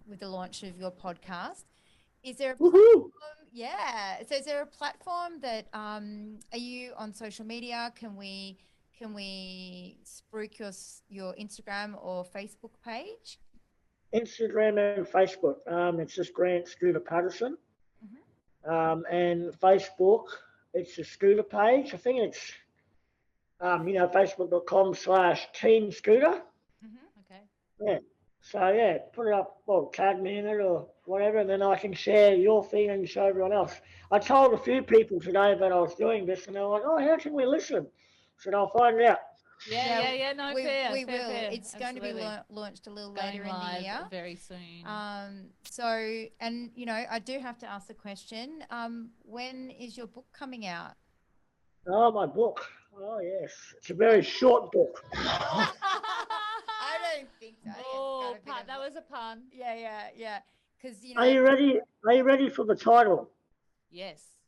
with the launch of your podcast. Is there a platform? Yeah. So is there a platform that, are you on social media? Can we spruik your Instagram or Facebook page? Instagram and Facebook. It's just Grant Scooter Patterson. And Facebook, it's the Scooter page. I think it's, facebook.com/Team Scooter. Okay. Yeah. So, put it up, tag me in it or whatever, and then I can share your thing and show everyone else. I told a few people today that I was doing this, and they were like, oh, how can we listen? So I'll find out. Yeah. No, we fair. will. Fair. It's going to be launched a little later in the year. Very soon. So, and I do have to ask the question. When is your book coming out? Oh, my book. Oh, yes. It's a very short book. I don't think so. Oh, that was a pun. Yeah. Because Are you ready? Are you ready for the title? Yes.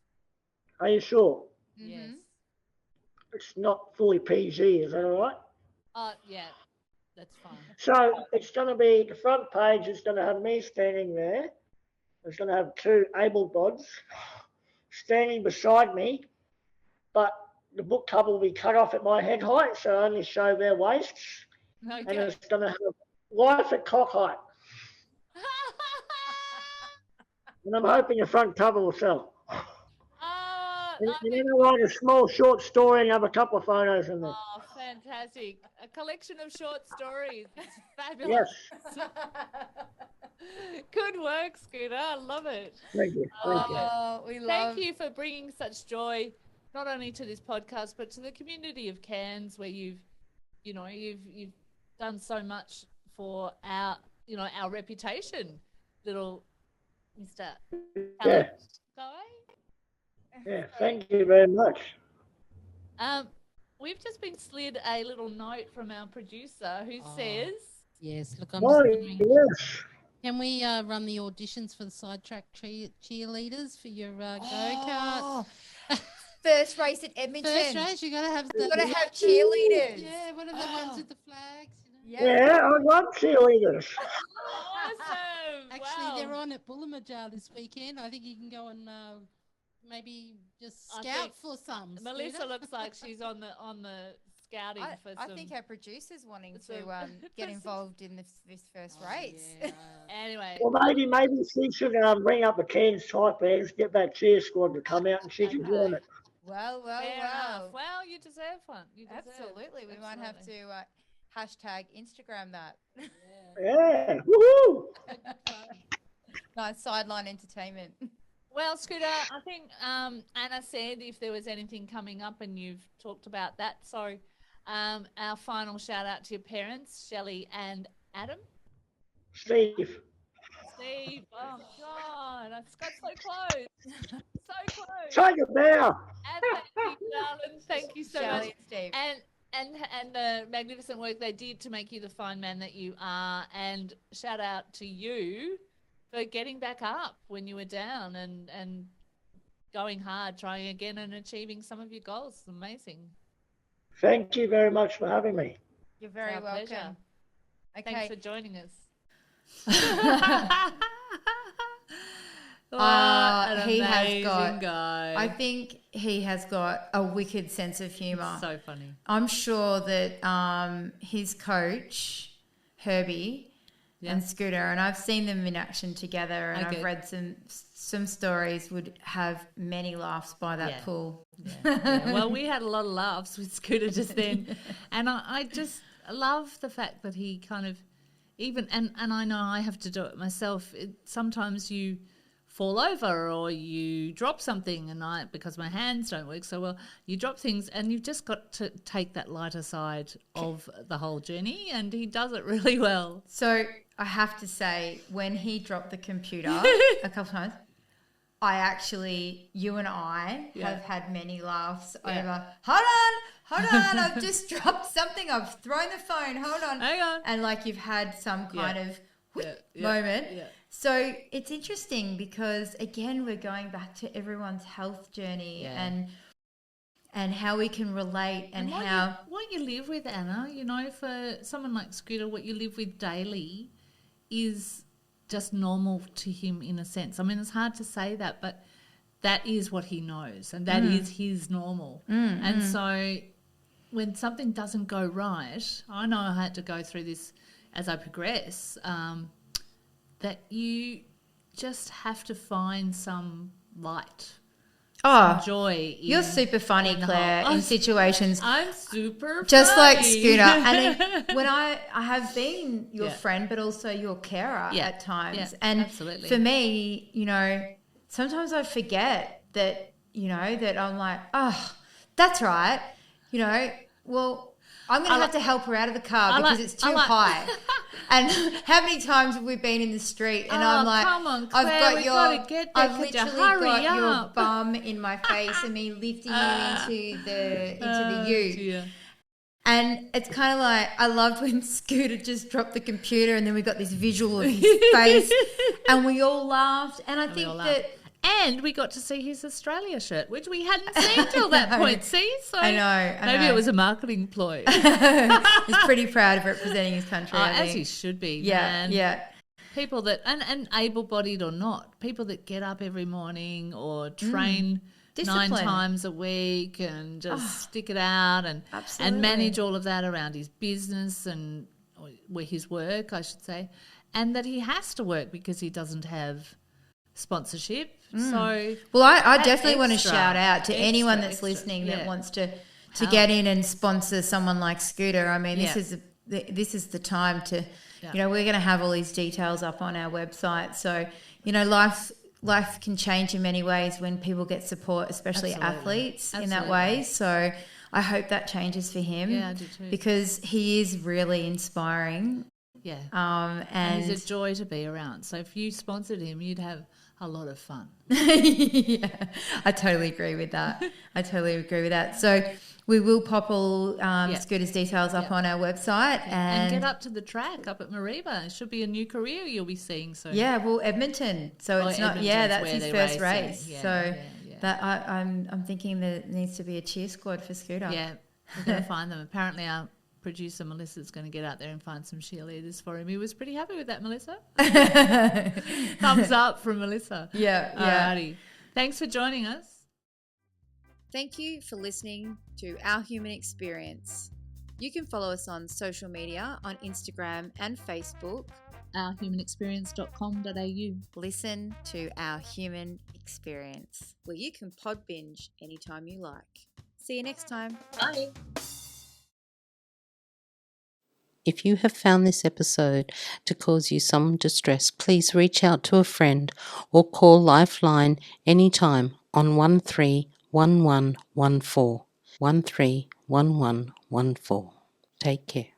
Are you sure? Yes. It's not fully PG, is that all right? Yeah, that's fine. So it's going to be, the front page is going to have me standing there. It's going to have 2 able bods standing beside me, but the book cover will be cut off at my head height, so I only show their waists, and Okay. it's going to have life at cock height. And I'm hoping the front cover will sell. And then I'll write a small short story and have a couple of photos in there. Oh, fantastic. A collection of short stories. It's fabulous. Yes. Good work, Scooter. I love it. Thank you. Thank you. Oh, we love. Thank you for bringing such joy, not only to this podcast, but to the community of Cairns, where you've done so much for our reputation, little Mr. Yeah. Guy. Yeah, thank you very much. We've just been slid a little note from our producer who says, Yes, look, I'm Oh, just wondering, yes. can we run the auditions for the sidetrack cheerleaders for your go-kart? Oh, first race at Edmonton. First race, you got to have You've got to have cheerleaders. Yeah, what are the ones with the flags? You know? Yeah, I love cheerleaders. awesome. Actually, wow. they're on at Bullamajar this weekend. I think you can go and maybe just I scout think for some. Melissa Scooter. looks like she's on the scouting for some. I think our producer's wanting to some- get involved in this first race. Yeah. Anyway, Well, maybe she should bring up a Cairns type there, get that cheer squad to come out and she can join it. Well, fair enough. Well, you deserve one. You deserve. Absolutely. We might have to hashtag Instagram that. Yeah, woohoo! Nice sideline entertainment. Well, Scooter, I think Anna said if there was anything coming up, and you've talked about that. So, our final shout out to your parents, Shelley and Adam. Steve. Steve, oh God, I got so close, so close. Take it now. And thank you, darling. Thank you so Shelley much. and Steve. And the magnificent work they did to make you the fine man that you are. And shout out to you for getting back up when you were down and going hard, trying again and achieving some of your goals. It's amazing. Thank you very much for having me. You're very Our welcome. pleasure. Okay. Thanks for joining us. He has got. guy. I think he has got a wicked sense of humour. So funny. I'm sure that his coach, Herbie, and Scooter, and I've seen them in action together, and I've read some stories, would have many laughs by that pool. Yeah. Well, we had a lot of laughs with Scooter just then, and I just love the fact that he kind of even and I know I have to do it myself. Sometimes you fall over or you drop something, and because my hands don't work so well, you drop things, and you've just got to take that lighter side of the whole journey, and he does it really well. So I have to say, when he dropped the computer a couple times, you and I have had many laughs over, hold on, I've just dropped something, I've thrown the phone, hold on. Hang on. And you've had some kind of moment. Yeah. So it's interesting because, again, we're going back to everyone's health journey and how we can relate and how... What you live with, Anna, for someone like Scooter, what you live with daily is just normal to him in a sense. I mean, it's hard to say that, but that is what he knows, and that is his normal. And so when something doesn't go right, I know I had to go through this as I progress, that you just have to find some light, some joy. You're super funny, Claire, in situations. I'm super just funny. like Scooter. And then when I have been your friend, but also your carer at times. Yeah, and absolutely. For me, sometimes I forget that, that I'm like, oh, that's right. Well, I'm going to have to help her out of the car because it's too high. And how many times have we been in the street and I'm like, come on, Claire, I've literally got your bum in my face and me lifting you into the ute. Dear. And it's kind of like, I loved when Scooter just dropped the computer and then we got this visual of his face and we all laughed. And I think that... And we got to see his Australia shirt, which we hadn't seen till that point. See? So I know. Maybe it was a marketing ploy. He's pretty proud of representing his country. As he should be, man. Yeah. People that, and able-bodied or not, people that get up every morning or train Discipline. 9 times a week and just stick it out and Absolutely. manage all of that around his business and his work, I should say, and that he has to work because he doesn't have sponsorship. So, well, I that definitely want to extra- shout out to anyone that's extra, listening that yeah. wants to get in and sponsor someone like Scooter. I mean, Yeah. this is the time to, Yeah. you know, we're going to have all these details up on our website. So, you know, life can change in many ways when people get support, especially Absolutely. athletes in that Absolutely. way. So I hope that changes for him. Yeah, I do too. Because he is really inspiring. Yeah. And he's a joy to be around. So if you sponsored him, you'd have a lot of fun. yeah, I totally agree with that. So we will pop all Scooter's details up on our website. And get up to the track up at Mariba. It should be a new career you'll be seeing soon. Yeah, well, Edmonton. So it's not. Yeah, that's his first race. Yeah, so yeah. that I'm thinking that it needs to be a cheer squad for Scooter. Yeah, we're going to find them. Apparently our producer Melissa's going to get out there and find some cheerleaders for him. He was pretty happy with that, Melissa. Thumbs up from Melissa. Yeah. Alrighty. Thanks for joining us. Thank you for listening to Our Human Experience. You can follow us on social media on Instagram and Facebook. ourhumanexperience.com.au. Listen to Our Human Experience, where you can pod binge anytime you like. See you next time. Bye. If you have found this episode to cause you some distress, please reach out to a friend or call Lifeline anytime on 131114. 131114. Take care.